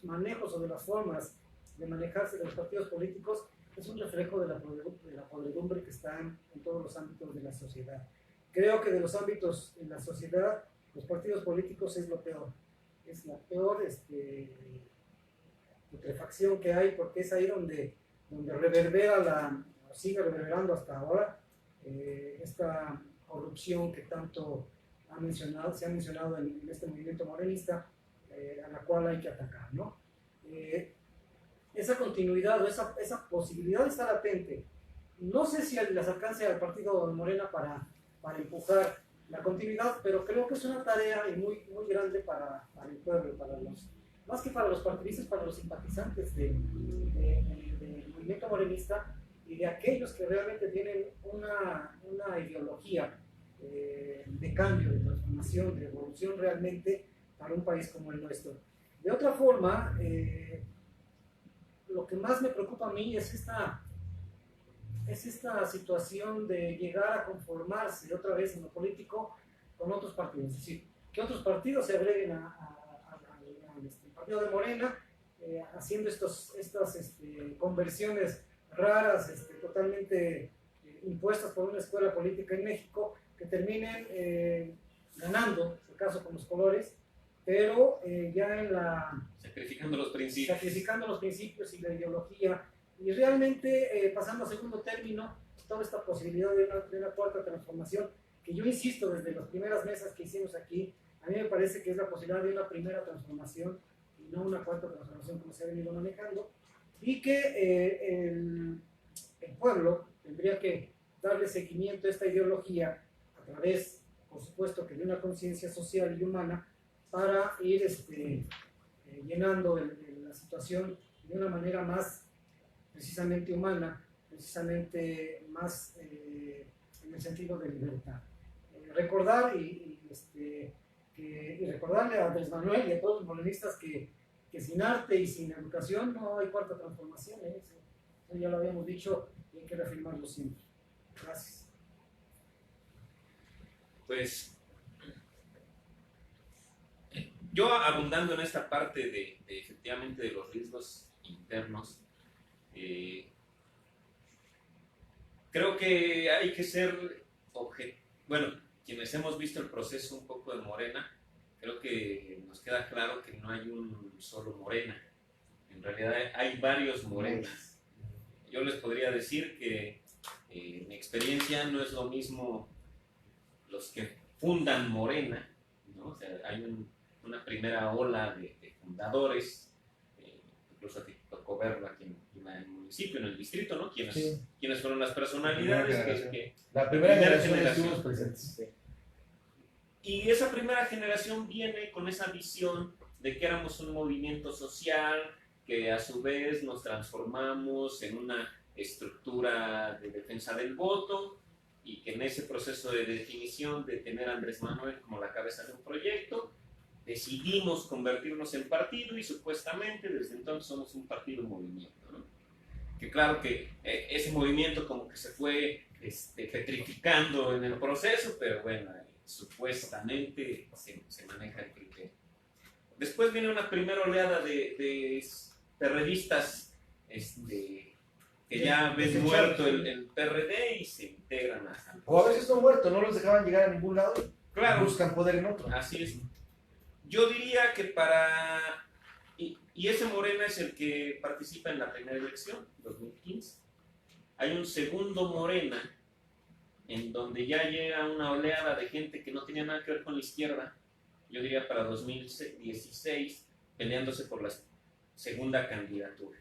manejos o de las formas de manejarse de los partidos políticos es un reflejo de la podredumbre que está en todos los ámbitos de la sociedad. Creo que de los ámbitos en la sociedad, los partidos políticos es lo peor. Es la peor putrefacción que hay, porque es ahí donde reverbera sigue reverberando hasta ahora esta corrupción que tanto se ha mencionado en este movimiento morenista, a la cual hay que atacar, ¿no? Esa continuidad o esa posibilidad está latente. No sé si las alcance al partido de Morena para empujar la continuidad, pero creo que es una tarea muy, muy grande para el pueblo, más que para los partidistas, para los simpatizantes del movimiento morenista y de aquellos que realmente tienen una ideología de cambio, de transformación, de evolución realmente para un país como el nuestro. De otra forma, lo que más me preocupa a mí es esta situación de llegar a conformarse otra vez en lo político con otros partidos, es decir, que otros partidos se agreguen al partido de Morena, haciendo estas conversiones raras, totalmente impuestas por una escuela política en México, que terminen ganando, en el caso con los colores, pero ya sacrificando los principios y la ideología, y realmente pasando a segundo término toda esta posibilidad de una cuarta transformación, que yo insisto, desde las primeras mesas que hicimos aquí, a mí me parece que es la posibilidad de una primera transformación y no una cuarta transformación como se ha venido manejando, y que el pueblo tendría que darle seguimiento a esta ideología a través, por supuesto, que de una conciencia social y humana, para ir llenando la situación de una manera más precisamente humana, precisamente más en el sentido de libertad. Recordar y recordarle a Andrés Manuel y a todos los morenistas que sin arte y sin educación no hay cuarta transformación. Eso ya lo habíamos dicho y hay que reafirmarlo siempre. Gracias. Pues Yo abundando en esta parte efectivamente de los riesgos internos, creo que hay que ser bueno, quienes hemos visto el proceso un poco de Morena, creo que nos queda claro que no hay un solo Morena. En realidad hay varios Morenas. Yo les podría decir que en mi experiencia no es lo mismo los que fundan Morena, ¿no? O sea, hay una primera ola de fundadores, incluso a ti tocó verlo aquí en el municipio, en el distrito, ¿no? ¿Quiénes fueron las personalidades La primera generación generación. estuvimos presentes. Sí. Y esa primera generación viene con esa visión de que éramos un movimiento social, que a su vez nos transformamos en una estructura de defensa del voto y que en ese proceso de definición de tener a Andrés Manuel como la cabeza de un proyecto, decidimos convertirnos en partido y supuestamente desde entonces somos un partido movimiento, ¿no? Que claro que ese movimiento como que se fue petrificando en el proceso, pero bueno, supuestamente se maneja el criterio. Después viene una primera oleada de perredistas que ya ven muerto el PRD y se integran al O a veces no muertos, no los dejaban llegar a ningún lado. Claro. Buscan poder en otro. Así es. Yo diría que y ese Morena es el que participa en la primera elección, 2015. Hay un segundo Morena en donde ya llega una oleada de gente que no tenía nada que ver con la izquierda, yo diría para 2016, peleándose por la segunda candidatura,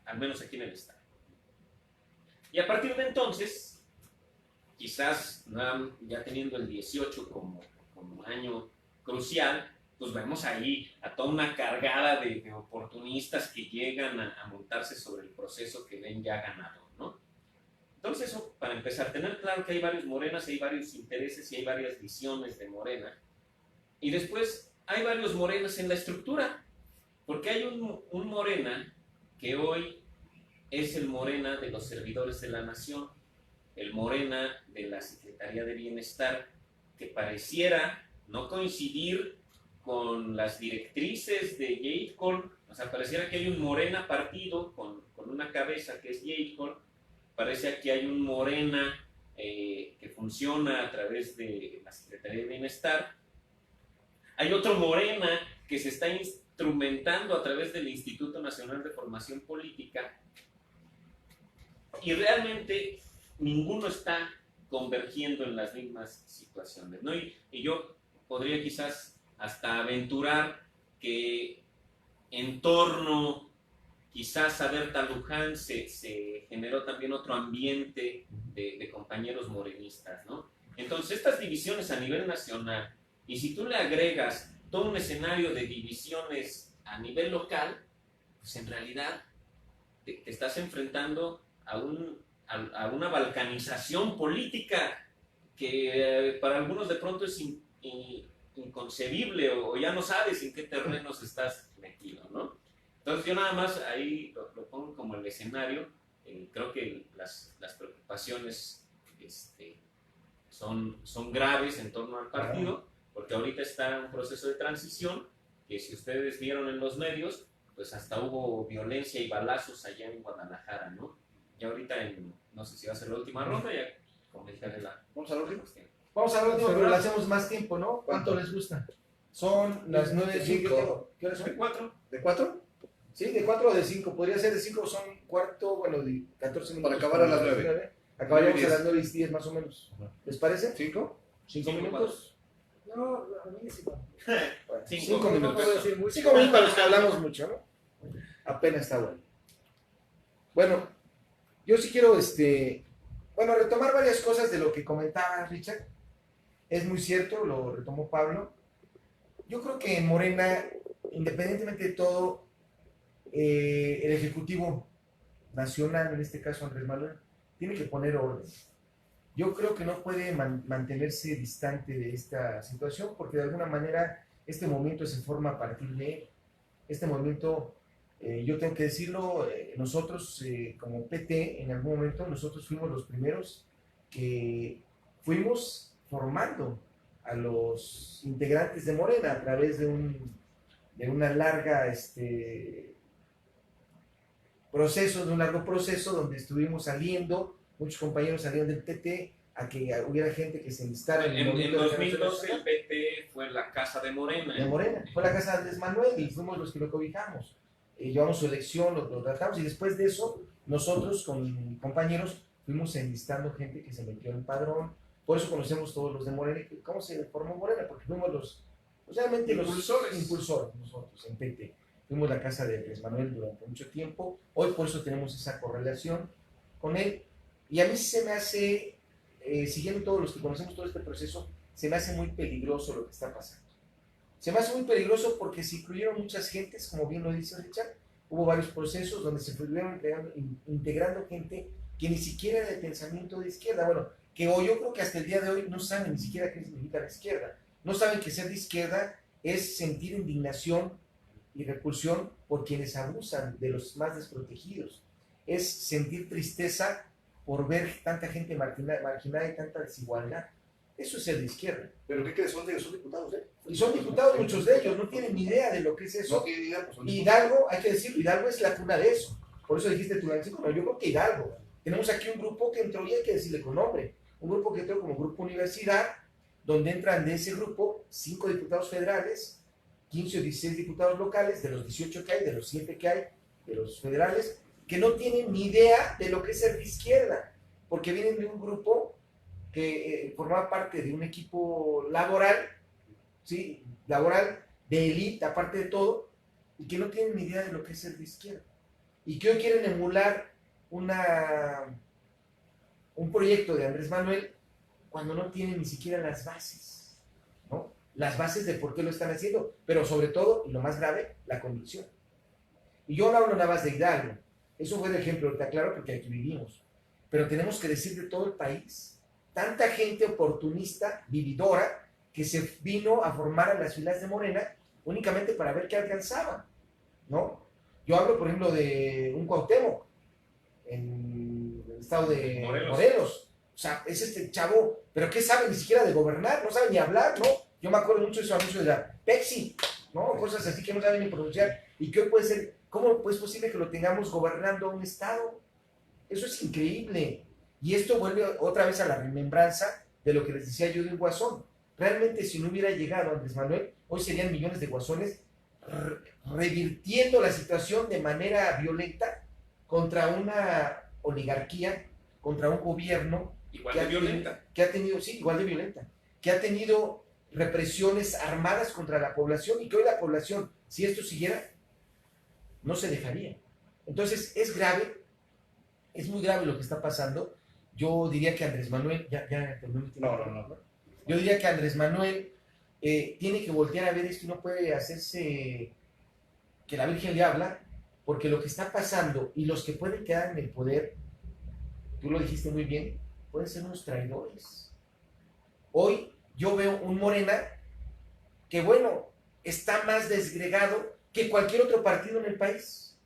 al menos aquí en el estado. Y a partir de entonces, quizás ya teniendo el 18 como año crucial, pues vemos ahí a toda una cargada de oportunistas que llegan a montarse sobre el proceso que ven ya ganado, ¿no? Entonces, eso, para empezar, tener claro que hay varios Morenas, hay varios intereses y hay varias visiones de Morena. Y después, hay varios Morenas en la estructura, porque hay un Morena que hoy es el Morena de los servidores de la nación, el Morena de la Secretaría de Bienestar, que pareciera no coincidir con las directrices de Yeidkol, o sea, pareciera que hay un Morena partido con una cabeza que es Yeidkol, parece que hay un Morena que funciona a través de la Secretaría de Bienestar, hay otro Morena que se está instrumentando a través del Instituto Nacional de Formación Política, y realmente ninguno está convergiendo en las mismas situaciones, ¿no? Y yo podría quizás hasta aventurar que en torno quizás a Berta Luján se generó también otro ambiente de compañeros morenistas, ¿no? Entonces estas divisiones a nivel nacional, y si tú le agregas todo un escenario de divisiones a nivel local, pues en realidad te estás enfrentando a una balcanización política que para algunos de pronto es inconcebible o ya no sabes en qué terrenos estás metido, ¿no? Entonces yo nada más ahí lo pongo como el escenario. Creo que las preocupaciones son graves en torno al partido, porque ahorita está un proceso de transición que si ustedes vieron en los medios, pues hasta hubo violencia y balazos allá en Guadalajara, ¿no? Y ahorita no sé si va a ser la última ronda, ya comentaré ¿Vamos a la última? Vamos a la última, pero le hacemos más tiempo, ¿no? ¿Cuánto les gusta? Son las 9:05. ¿Qué horas son? ¿De 4? ¿De 4? Sí, de 4 o de 5. Podría ser de 5, son cuarto, bueno, de 14 minutos. Para acabar a las 9. Acabaríamos a las 9:10 más o menos. ¿Les parece? ¿5? 5 minutos. No, a mí es igual. Bueno, 5 5 No puedo minutos. decir mucho. 5 minutos para los que hablamos mucho, ¿no? Apenas está bueno. Bueno, yo sí quiero, retomar varias cosas de lo que comentaba Richard. Es muy cierto, lo retomó Pablo. Yo creo que en Morena, independientemente de todo, el Ejecutivo Nacional, en este caso Andrés Manuel, tiene que poner orden. Yo creo que no puede mantenerse distante de esta situación porque de alguna manera este movimiento se forma a partir de él. Este movimiento, yo tengo que decirlo, nosotros como PT en algún momento, nosotros fuimos los primeros que fuimos formando a los integrantes de Morena a través de un de una larga proceso, de un largo proceso donde estuvimos saliendo, muchos compañeros salieron del PT, a que hubiera gente que se enlistara en el En movimiento de 2012 el PT fue la casa de Morena. de Morena. Fue la casa de Andrés Manuel y fuimos los que lo cobijamos. Llevamos su elección, lo tratamos y después de eso nosotros con compañeros fuimos enlistando gente que se metió en padrón. Por eso conocemos todos los de Morena. ¿Cómo se formó Morena? Porque fuimos realmente los impulsores nosotros en PT. Fuimos la casa de Andrés Manuel durante mucho tiempo. Hoy por eso tenemos esa correlación con él. Y a mí se me hace, siguiendo todos los que conocemos todo este proceso, se me hace muy peligroso lo que está pasando. Se me hace muy peligroso porque se incluyeron muchas gentes, como bien lo dice Richard, hubo varios procesos donde se fueron integrando gente que ni siquiera era de pensamiento de izquierda. Bueno, que hoy yo creo que hasta el día de hoy no saben ni siquiera qué significa la izquierda. No saben que ser de izquierda es sentir indignación y repulsión por quienes abusan de los más desprotegidos. Es sentir tristeza por ver tanta gente marginada y tanta desigualdad. Eso es ser de izquierda. ¿Pero qué crees? Son diputados, ¿eh? Y son diputados muchos de ellos, no tienen ni idea de lo que es eso. No tienen idea, pues son Hidalgo, hay que decirlo, Hidalgo es la cuna de eso. Por eso dijiste tú, Francisco, no, yo creo que Hidalgo. Tenemos aquí un grupo que entró, y hay que decirle con nombre, un grupo que entró como Grupo Universidad, donde entran de ese grupo 5 diputados federales, 15 o 16 diputados locales, de los 18 que hay, de los 7 que hay, de los federales, que no tienen ni idea de lo que es ser de izquierda, porque vienen de un grupo que formaba parte de un equipo laboral, ¿sí? Laboral, de élite, aparte de todo, y que no tienen ni idea de lo que es ser de izquierda. Y que hoy quieren emular un proyecto de Andrés Manuel cuando no tienen ni siquiera las bases, ¿no? Las bases de por qué lo están haciendo, pero sobre todo, y lo más grave, la convicción. Y yo no hablo nada más de Hidalgo, eso fue de ejemplo, está claro, porque aquí vivimos, pero tenemos que decir de todo el país, tanta gente oportunista, vividora, que se vino a formar a las filas de Morena únicamente para ver qué alcanzaban, ¿no? Yo hablo, por ejemplo, de un Cuauhtémoc, en el estado de Morelos. O sea, es este chavo, pero ¿qué sabe ni siquiera de gobernar? No sabe ni hablar, ¿no? Yo me acuerdo mucho de esos anuncios de la Pepsi, ¿no? Cosas así que no sabe ni pronunciar. ¿Y qué puede ser? ¿Cómo es posible que lo tengamos gobernando un estado? Eso es increíble. Y esto vuelve otra vez a la remembranza de lo que les decía yo del Guasón. Realmente, si no hubiera llegado Andrés Manuel, hoy serían millones de guasones revirtiendo la situación de manera violenta contra una oligarquía, contra un gobierno igual de violenta, que ha tenido, sí, igual de violenta, que ha tenido represiones armadas contra la población y que hoy la población, si esto siguiera, no se dejaría. Entonces es grave, es muy grave lo que está pasando. Yo diría que Andrés Manuel, No. Yo diría que Andrés Manuel tiene que voltear a ver esto y no puede hacerse que la Virgen le habla, porque lo que está pasando y los que pueden quedar en el poder, tú lo dijiste muy bien, pueden ser unos traidores. Hoy yo veo un Morena que, bueno, está más desgregado que cualquier otro partido en el país.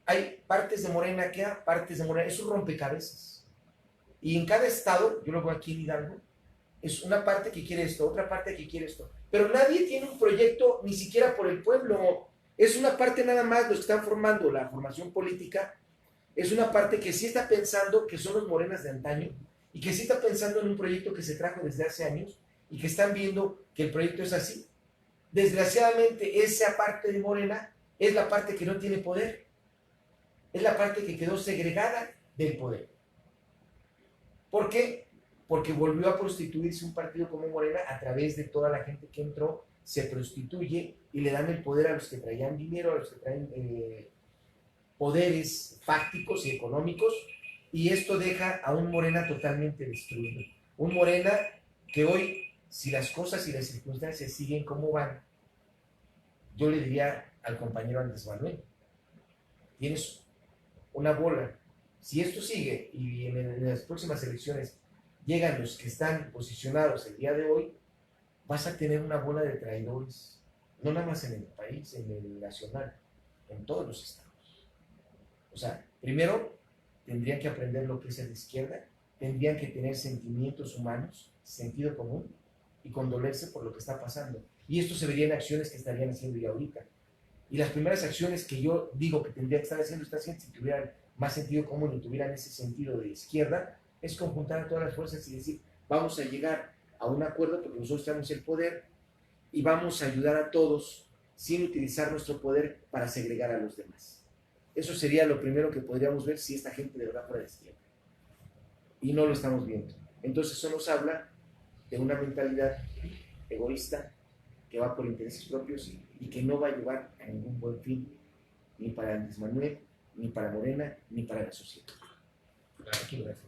Hay partes de Morena que hay, partes de Morena, es un rompecabezas. Y en cada estado, yo lo veo aquí en Hidalgo, es una parte que quiere esto, otra parte que quiere esto. Pero nadie tiene un proyecto ni siquiera por el pueblo. Es una parte nada más, los que están formando la formación política, es una parte que sí está pensando que son los morenas de antaño y que sí está pensando en un proyecto que se trajo desde hace años y que están viendo que el proyecto es así. Desgraciadamente, esa parte de Morena es la parte que no tiene poder. Es la parte que quedó segregada del poder. ¿Por qué? Porque volvió a prostituirse un partido como Morena a través de toda la gente que entró, se prostituye y le dan el poder a los que traían dinero, a los que traen poderes fácticos y económicos, y esto deja a un Morena totalmente destruido. Un Morena que hoy, si las cosas y las circunstancias siguen como van, yo le diría al compañero Andrés Manuel, tienes una bola. Si esto sigue y en las próximas elecciones llegan los que están posicionados el día de hoy, vas a tener una bola de traidores, no nada más en el país, en el nacional, en todos los estados. O sea, primero tendrían que aprender lo que es ser de izquierda, tendrían que tener sentimientos humanos, sentido común, y condolerse por lo que está pasando. Y esto se vería en acciones que estarían haciendo ya ahorita. Y las primeras acciones que yo digo que tendría que estar haciendo esta gente, si tuvieran más sentido común y tuvieran ese sentido de izquierda, es conjuntar a todas las fuerzas y decir, vamos a llegar a un acuerdo porque nosotros tenemos el poder y vamos a ayudar a todos sin utilizar nuestro poder para segregar a los demás. Eso sería lo primero que podríamos ver si esta gente de verdad fuera de izquierda. Y no lo estamos viendo. Entonces eso nos habla de una mentalidad egoísta que va por intereses propios y que no va a llevar a ningún buen fin, ni para Andrés Manuel, ni para Morena, ni para la sociedad. Aquí lo dejo.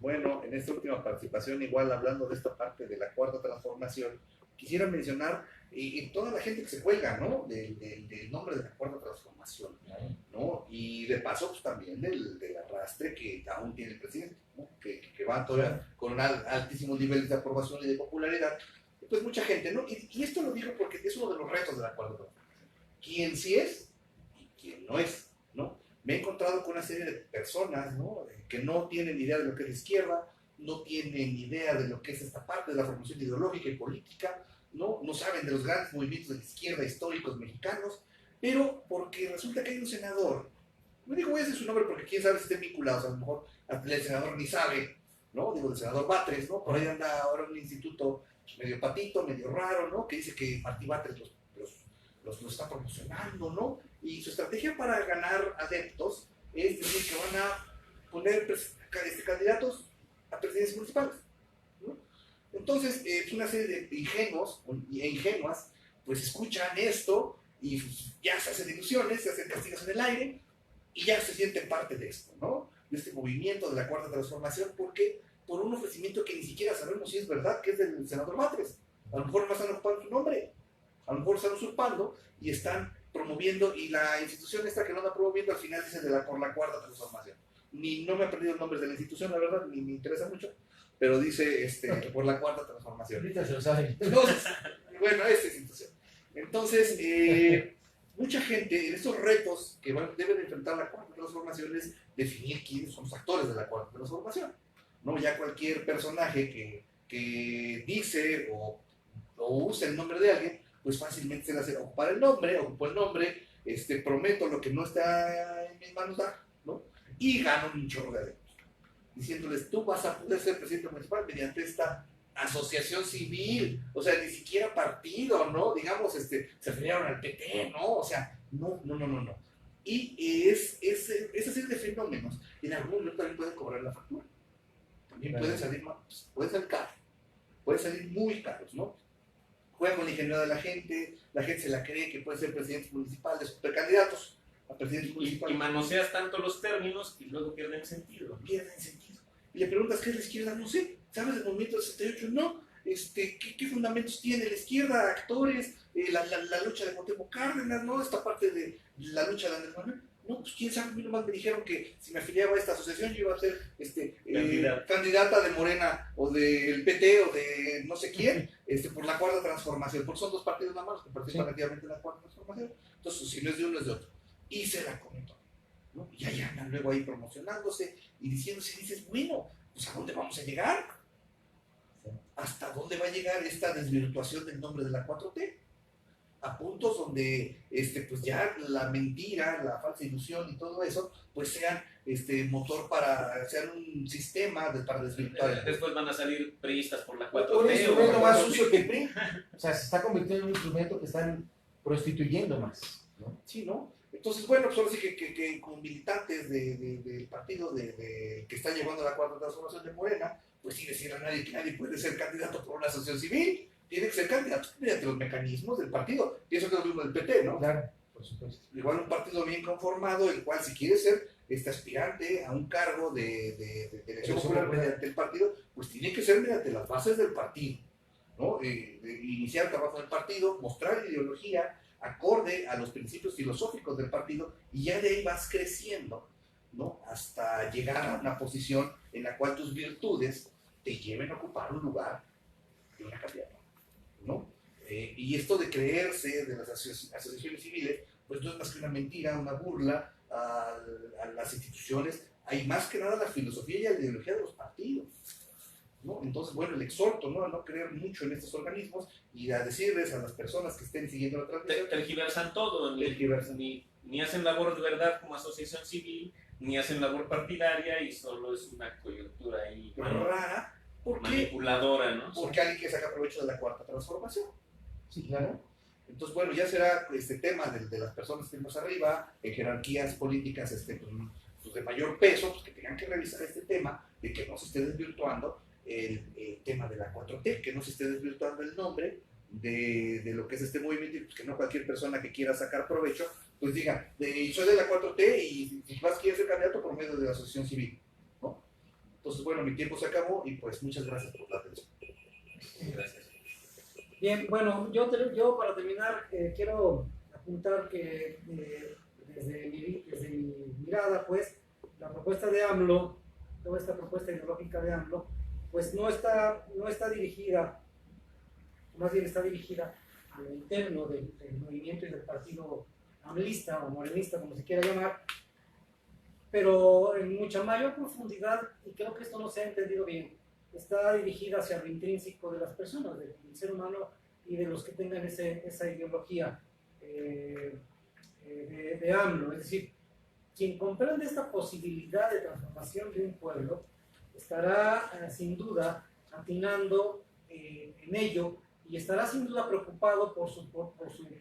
Bueno, en esta última participación, igual hablando de esta parte de la cuarta transformación, quisiera mencionar y toda la gente que se cuelga, ¿no? Del nombre de la cuarta transformación, ¿no? Y de paso, pues también del arrastre que aún tiene el presidente, ¿no? Que va todavía con altísimos niveles de aprobación y de popularidad. Pues mucha gente, ¿no? Y esto lo digo porque es uno de los retos de la cuarta transformación. ¿Quién sí es y quién no es, ¿no? Me he encontrado con una serie de personas, ¿no? Que no tienen idea de lo que es la izquierda, no tienen idea de lo que es esta parte de la formación ideológica y política, ¿no? No saben de los grandes movimientos de la izquierda históricos mexicanos, pero porque resulta que hay un senador, no digo voy a decir su nombre porque quién sabe si estén vinculados, a lo mejor el senador ni sabe, ¿no? Digo, el senador Batres, ¿no? Por ahí anda ahora un instituto medio patito, medio raro, ¿no? Que dice que Martí Batres los está promocionando, ¿no? Y su estrategia para ganar adeptos es decir que van a poner candidatos a presidencias municipales, ¿no? Entonces, una serie de ingenuos e ingenuas, pues escuchan esto y ya se hacen ilusiones, se hacen castillos en el aire y ya se sienten parte de esto, ¿no? De este movimiento de la cuarta transformación, porque por un ofrecimiento que ni siquiera sabemos si es verdad, que es del senador Batres. A lo mejor no están ocupando su nombre, a lo mejor están usurpando y están promoviendo, y la institución esta que lo anda promoviendo al final dice por la cuarta transformación. No me he aprendido el nombre de la institución, la verdad, ni me interesa mucho, pero dice por la cuarta transformación. Ahorita se lo saben. Entonces, bueno, esta institución. Entonces, mucha gente en estos retos que deben enfrentar la cuarta transformación es definir quiénes son los actores de la cuarta transformación, ¿no? Ya cualquier personaje que dice o usa el nombre de alguien, pues fácilmente se le hace ocupar el nombre, ocupo el nombre, prometo lo que no está en mis manos dar, ¿no? Y gano un chorro de adeptos, diciéndoles, tú vas a poder ser presidente municipal mediante esta asociación civil, o sea, ni siquiera partido, ¿no? Digamos, se afiliaron al PT, ¿no? O sea, no. Y esa serie de fenómenos, en algún momento también pueden cobrar la factura. También pueden salir caros, pueden salir muy caros, ¿no? Juegan con la ingenuidad de la gente se la cree que puede ser presidentes municipales, supercandidatos a presidentes municipales. Y manoseas tanto los términos y luego pierden sentido. Pierden sentido. Y le preguntas qué es la izquierda, no sé. ¿Sabes del movimiento del 68? No. ¿Qué fundamentos tiene la izquierda? Actores, la lucha de Cuauhtémoc Cárdenas, ¿no? Esta parte de la lucha de Andrés Manuel. No, pues quién sabe, a mí nomás me dijeron que si me afiliaba a esta asociación yo iba a ser candidata de Morena o del PT o de no sé quién, por la cuarta transformación, porque son dos partidos nada más que participan activamente en la cuarta transformación. Entonces, si no es de uno, es de otro. Y se la comentó, ¿no? Y ahí andan luego ahí promocionándose y diciéndose, dices, bueno, pues ¿a dónde vamos a llegar? ¿Hasta dónde va a llegar esta desvirtuación del nombre de la 4T? A puntos donde pues ya la mentira, la falsa ilusión y todo eso, pues sean motor para sean un sistema para desvirtuar. Después van a salir priistas por la Un 4T. instrumento más sucio que el PRI. O sea, se está convirtiendo en un instrumento que están prostituyendo más, ¿no? Sí, ¿no? Entonces, bueno, pues ahora sí que como militantes del partido que está llevando la cuarta transformación de Morena, pues sí decir a nadie que nadie puede ser candidato por una asociación civil. Tiene que ser candidato mediante los mecanismos del partido. Pienso que es lo mismo del PT, ¿no? Claro, por supuesto. Igual un partido bien conformado, el cual si quiere ser aspirante a un cargo de elección popular mediante el partido, pues tiene que ser mediante las bases del partido, ¿no? Iniciar trabajo en el partido, mostrar ideología acorde a los principios filosóficos del partido y ya de ahí vas creciendo, ¿no? Hasta llegar a una posición en la cual tus virtudes te lleven a ocupar un lugar de una candidatura, ¿no? Y esto de creerse de las asociaciones civiles, pues no es más que una mentira, una burla a las instituciones. Hay más que nada la filosofía y la ideología de los partidos, ¿no? Entonces, bueno, le exhorto, ¿no?, a no creer mucho en estos organismos y a decirles a las personas que estén siguiendo la transmisión. Tergiversan todo, ni hacen labor de verdad como asociación civil, ni hacen labor partidaria, y solo es una coyuntura ahí Rara, ¿por qué? manipuladora, ¿no? Porque alguien que saca provecho de la cuarta transformación. Sí, claro. Entonces, bueno, ya será este tema de las personas que tenemos arriba, en jerarquías políticas pues de mayor peso, pues que tengan que revisar este tema, de que no se esté desvirtuando el tema de la 4T, que no se esté desvirtuando el nombre de lo que es este movimiento, y pues que no cualquier persona que quiera sacar provecho, pues diga, soy de la 4T y más quiere ser candidato por medio de la asociación civil, ¿no? Entonces, bueno, mi tiempo se acabó y pues muchas gracias por la atención. Gracias. Bien, bueno, yo para terminar quiero apuntar que desde mi mirada, pues, la propuesta de AMLO, toda esta propuesta ideológica de AMLO, pues no está dirigida, más bien está dirigida a lo interno del movimiento y del partido amlista o morenista, como se quiera llamar, pero en mucha mayor profundidad, y creo que esto no se ha entendido bien, está dirigida hacia lo intrínseco de las personas, del ser humano y de los que tengan esa ideología de AMLO. Es decir, quien comprende esta posibilidad de transformación de un pueblo estará sin duda atinando en ello, y estará sin duda preocupado por su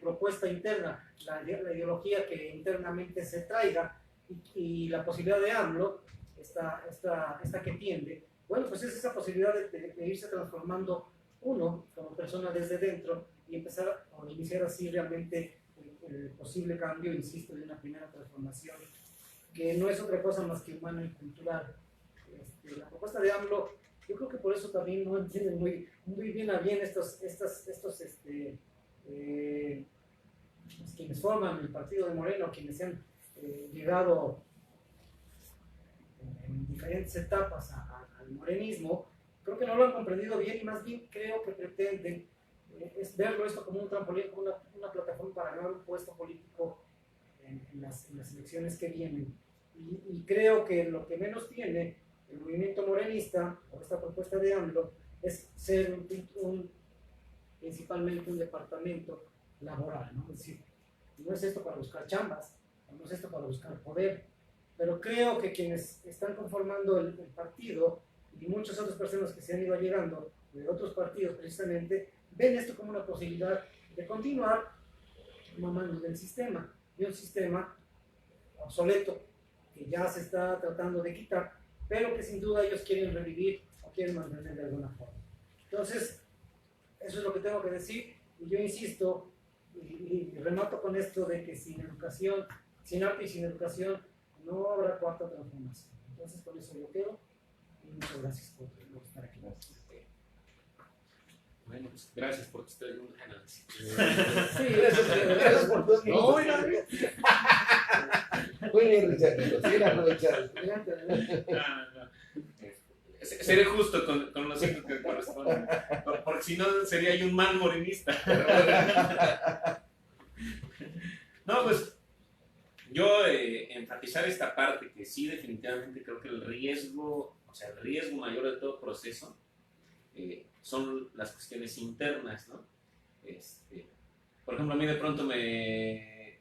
propuesta interna, la ideología que internamente se traiga, y la posibilidad de AMLO, esta que tiende, bueno, pues es esa posibilidad de irse transformando uno como persona desde dentro y empezar o iniciar así realmente el posible cambio, insisto, de una primera transformación que no es otra cosa más que humana y cultural. La propuesta de AMLO, yo creo que por eso también no entienden muy bien a bien estos quienes forman el partido de Moreno, quienes han llegado en diferentes etapas al morenismo. Creo que no lo han comprendido bien, y más bien creo que pretenden es verlo esto como un trampolín, como una plataforma para ganar un puesto político en las elecciones que vienen. Y creo que lo que menos tiene el movimiento morenista, o esta propuesta de AMLO, es ser principalmente un departamento laboral, ¿no? Es decir, no es esto para buscar chambas, no es esto para buscar poder, pero creo que quienes están conformando el partido, y muchas otras personas que se han ido llegando de otros partidos precisamente, ven esto como una posibilidad de continuar mamando del sistema, de un sistema obsoleto que ya se está tratando de quitar, pero que sin duda ellos quieren revivir o quieren mantener de alguna forma. Entonces, eso es lo que tengo que decir, y yo insisto y remato con esto de que sin educación, sin arte y sin educación, no habrá cuarta transformación. Entonces, con eso yo quedo, y muchas gracias por estar aquí. Bueno, pues gracias por estar en un canal. Sí, gracias por todo. No, muy bien, Richard, bien aprovechado. Seré justo con los hijos que corresponden, porque si no sería yo un mal morenista. No, pues yo enfatizar esta parte, que sí, definitivamente creo que el riesgo mayor de todo proceso son las cuestiones internas, ¿no? Por ejemplo, a mí de pronto me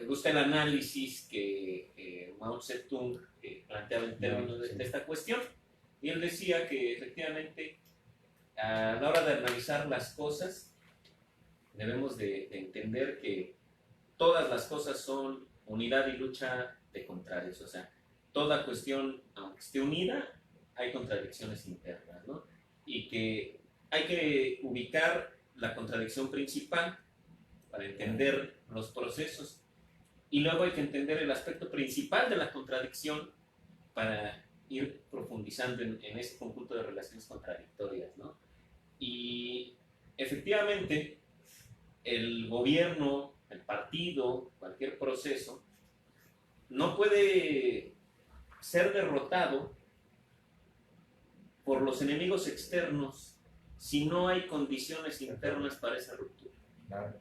gusta el análisis que Mao Zedong planteaba en términos de esta cuestión, y él decía que efectivamente a la hora de analizar las cosas debemos de entender que todas las cosas son unidad y lucha de contrarios, o sea, toda cuestión, aunque esté unida, hay contradicciones internas, ¿no? Y que hay que ubicar la contradicción principal para entender los procesos, y luego hay que entender el aspecto principal de la contradicción para ir profundizando en ese conjunto de relaciones contradictorias, ¿no? Y efectivamente el gobierno, el partido, cualquier proceso no puede ser derrotado por los enemigos externos si no hay condiciones internas para esa ruptura.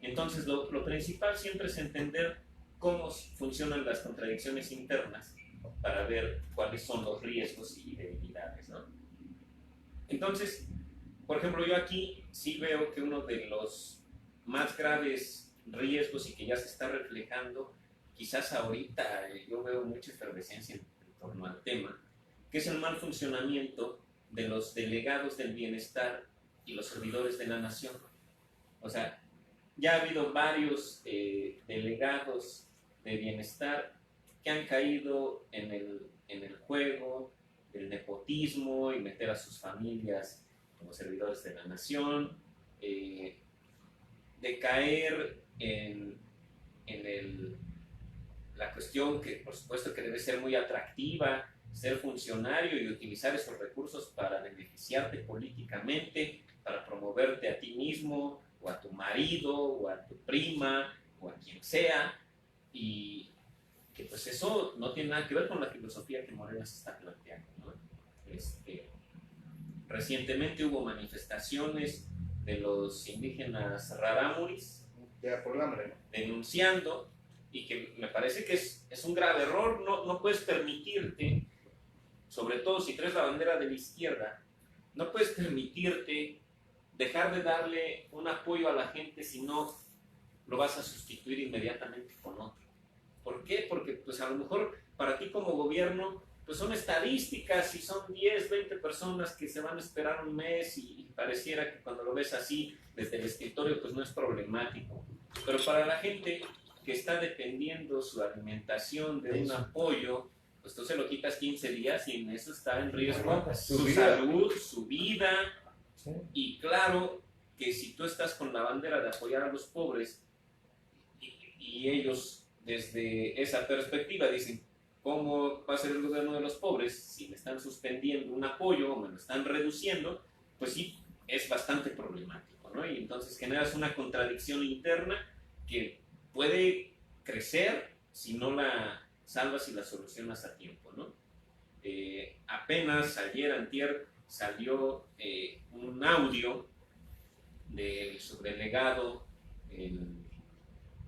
Entonces lo principal siempre es entender cómo funcionan las contradicciones internas para ver cuáles son los riesgos y debilidades, ¿no? Entonces, por ejemplo, yo aquí sí veo que uno de los más graves riesgos y que ya se está reflejando, quizás ahorita yo veo mucha efervescencia en torno al tema, que es el mal funcionamiento de los delegados del bienestar y los servidores de la nación. O sea, ya ha habido varios delegados de bienestar que han caído en el juego del nepotismo y meter a sus familias como servidores de la nación, de caer en la cuestión que por supuesto que debe ser muy atractiva, ser funcionario y utilizar esos recursos para beneficiarte políticamente, para promoverte a ti mismo, o a tu marido, o a tu prima, o a quien sea, y que pues eso no tiene nada que ver con la filosofía que Morena se está planteando, ¿no? Recientemente hubo manifestaciones de los indígenas rarámuris Ya por el hambre, ¿no? denunciando, y que me parece que es un grave error. No puedes permitirte, sobre todo si traes la bandera de la izquierda, no puedes permitirte dejar de darle un apoyo a la gente si no lo vas a sustituir inmediatamente con otro. ¿Por qué? Porque pues a lo mejor para ti como gobierno pues son estadísticas y son 10, 20 personas que se van a esperar un mes y pareciera que cuando lo ves así desde el escritorio pues no es problemático. Pero para la gente que está dependiendo su alimentación de un apoyo, pues tú se lo quitas 15 días y en eso está en riesgo su salud, su vida. Sí. Y claro que si tú estás con la bandera de apoyar a los pobres y ellos desde esa perspectiva dicen, ¿cómo va a ser el gobierno de los pobres si me están suspendiendo un apoyo o me lo están reduciendo? Pues sí, es bastante problemático, ¿no? Y entonces generas una contradicción interna que puede crecer si no la salvas y la solucionas a tiempo, ¿no? Apenas ayer, antier, salió un audio del subdelegado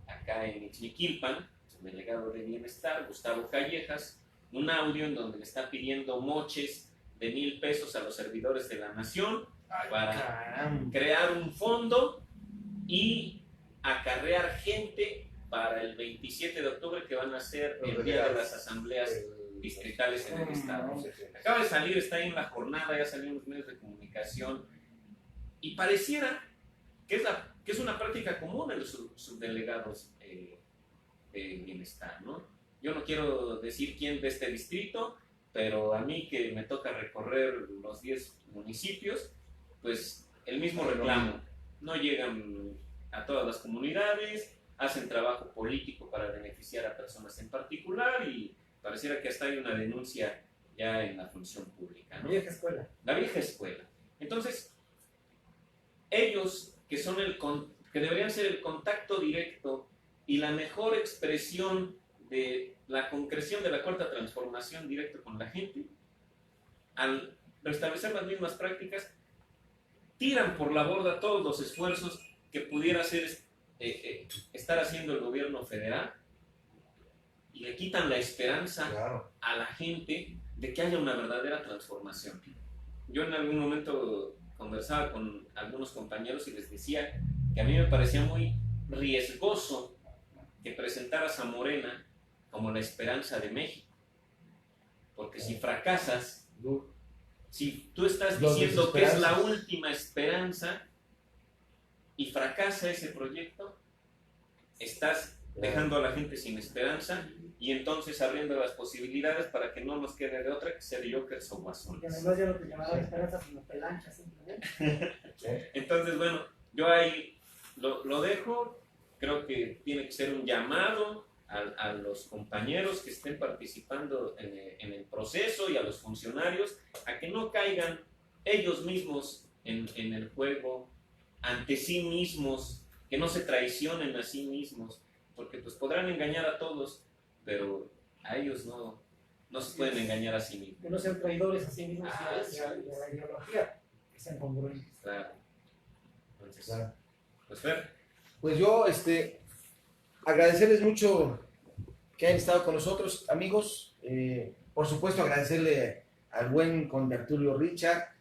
acá en Ixmiquilpan, subdelegado de Bienestar, Gustavo Callejas, un audio en donde le está pidiendo moches de 1,000 pesos a los servidores de la nación para crear un fondo y acarrear gente para el 27 de octubre que van a ser el día de las asambleas distritales en el estado. Acaba de salir, está ahí en la jornada, ya salió en los medios de comunicación y pareciera que es una práctica común de los subdelegados de bienestar, ¿no? Yo no quiero decir quién de este distrito, pero a mí que me toca recorrer los 10 municipios, pues el mismo reclamo. No llegan a todas las comunidades, hacen trabajo político para beneficiar a personas en particular y pareciera que hasta hay una denuncia ya en la función pública, ¿no? La vieja escuela. La vieja escuela. Entonces, ellos que son que deberían ser el contacto directo y la mejor expresión de la concreción de la cuarta transformación directo con la gente, al restablecer las mismas prácticas, tiran por la borda todos los esfuerzos que pudiera estar haciendo el gobierno federal y le quitan la esperanza a la gente de que haya una verdadera transformación. Yo en algún momento conversaba con algunos compañeros y les decía que a mí me parecía muy riesgoso que presentaras a Morena como la esperanza de México, porque si fracasas, si tú estás diciendo que es la última esperanza y fracasa ese proyecto, estás dejando a la gente sin esperanza y entonces abriendo las posibilidades para que no nos quede de otra que ser jokers o guasones. Y además ya no te llamaba esperanza, sino pelancha simplemente. Entonces, bueno, yo ahí lo dejo. Creo que tiene que ser un llamado a los compañeros que estén participando en el proceso y a los funcionarios a que no caigan ellos mismos en el juego ante sí mismos, que no se traicionen a sí mismos, porque pues podrán engañar a todos, pero a ellos no se pueden engañar a sí mismos. Que no sean traidores a sí mismos y a la ideología, que sean congruentes. Claro. Entonces, Claro. pues Fer. Pues yo, agradecerles mucho que hayan estado con nosotros, amigos. Por supuesto, agradecerle al buen contertulio Richard,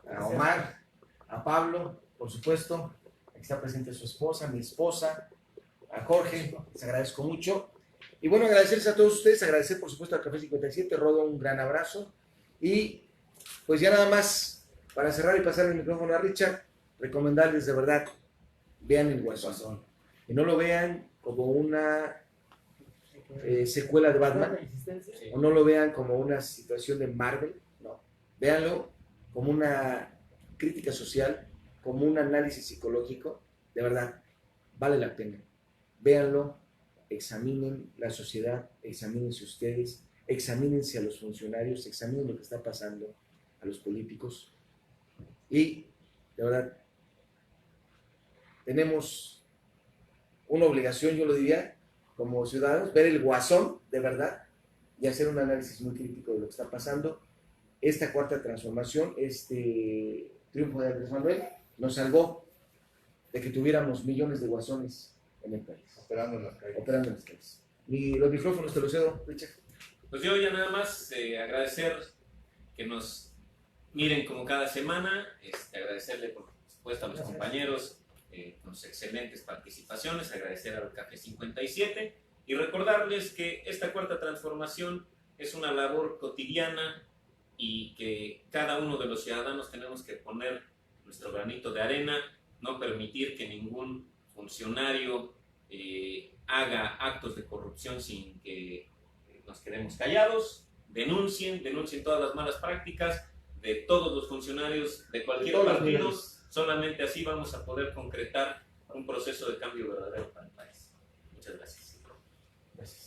a Omar, a Pablo, por supuesto, aquí está presente su esposa, mi esposa, a Jorge, les agradezco mucho. Y bueno, agradecerles a todos ustedes, agradecer por supuesto al Café 57, Rodo, un gran abrazo. Y pues ya nada más, para cerrar y pasar el micrófono a Richard, recomendarles de verdad, vean el Guasón. Y no lo vean como una secuela de Batman, o no lo vean como una situación de Marvel, no. Véanlo como una crítica social, como un análisis psicológico, de verdad, vale la pena. Véanlo, examinen la sociedad, examínense ustedes, examínense a los funcionarios, examinen lo que está pasando a los políticos y, de verdad, tenemos una obligación, yo lo diría, como ciudadanos, ver el Guasón, de verdad, y hacer un análisis muy crítico de lo que está pasando. Esta cuarta transformación, este triunfo de Andrés Manuel, nos salvó de que tuviéramos millones de guasones en el país. Operando en las calles. Operando en las calles. Y los micrófonos te los cedo, Richard. Pues yo ya nada más agradecer que nos miren como cada semana, agradecerle por supuesto a los compañeros con sus excelentes participaciones, agradecer al Café 57 y recordarles que esta cuarta transformación es una labor cotidiana y que cada uno de los ciudadanos tenemos que poner nuestro granito de arena, no permitir que ningún funcionario haga actos de corrupción sin que nos quedemos callados, denuncien todas las malas prácticas de todos los funcionarios de cualquier partido. Solamente así vamos a poder concretar un proceso de cambio verdadero para el país. Muchas gracias. Gracias.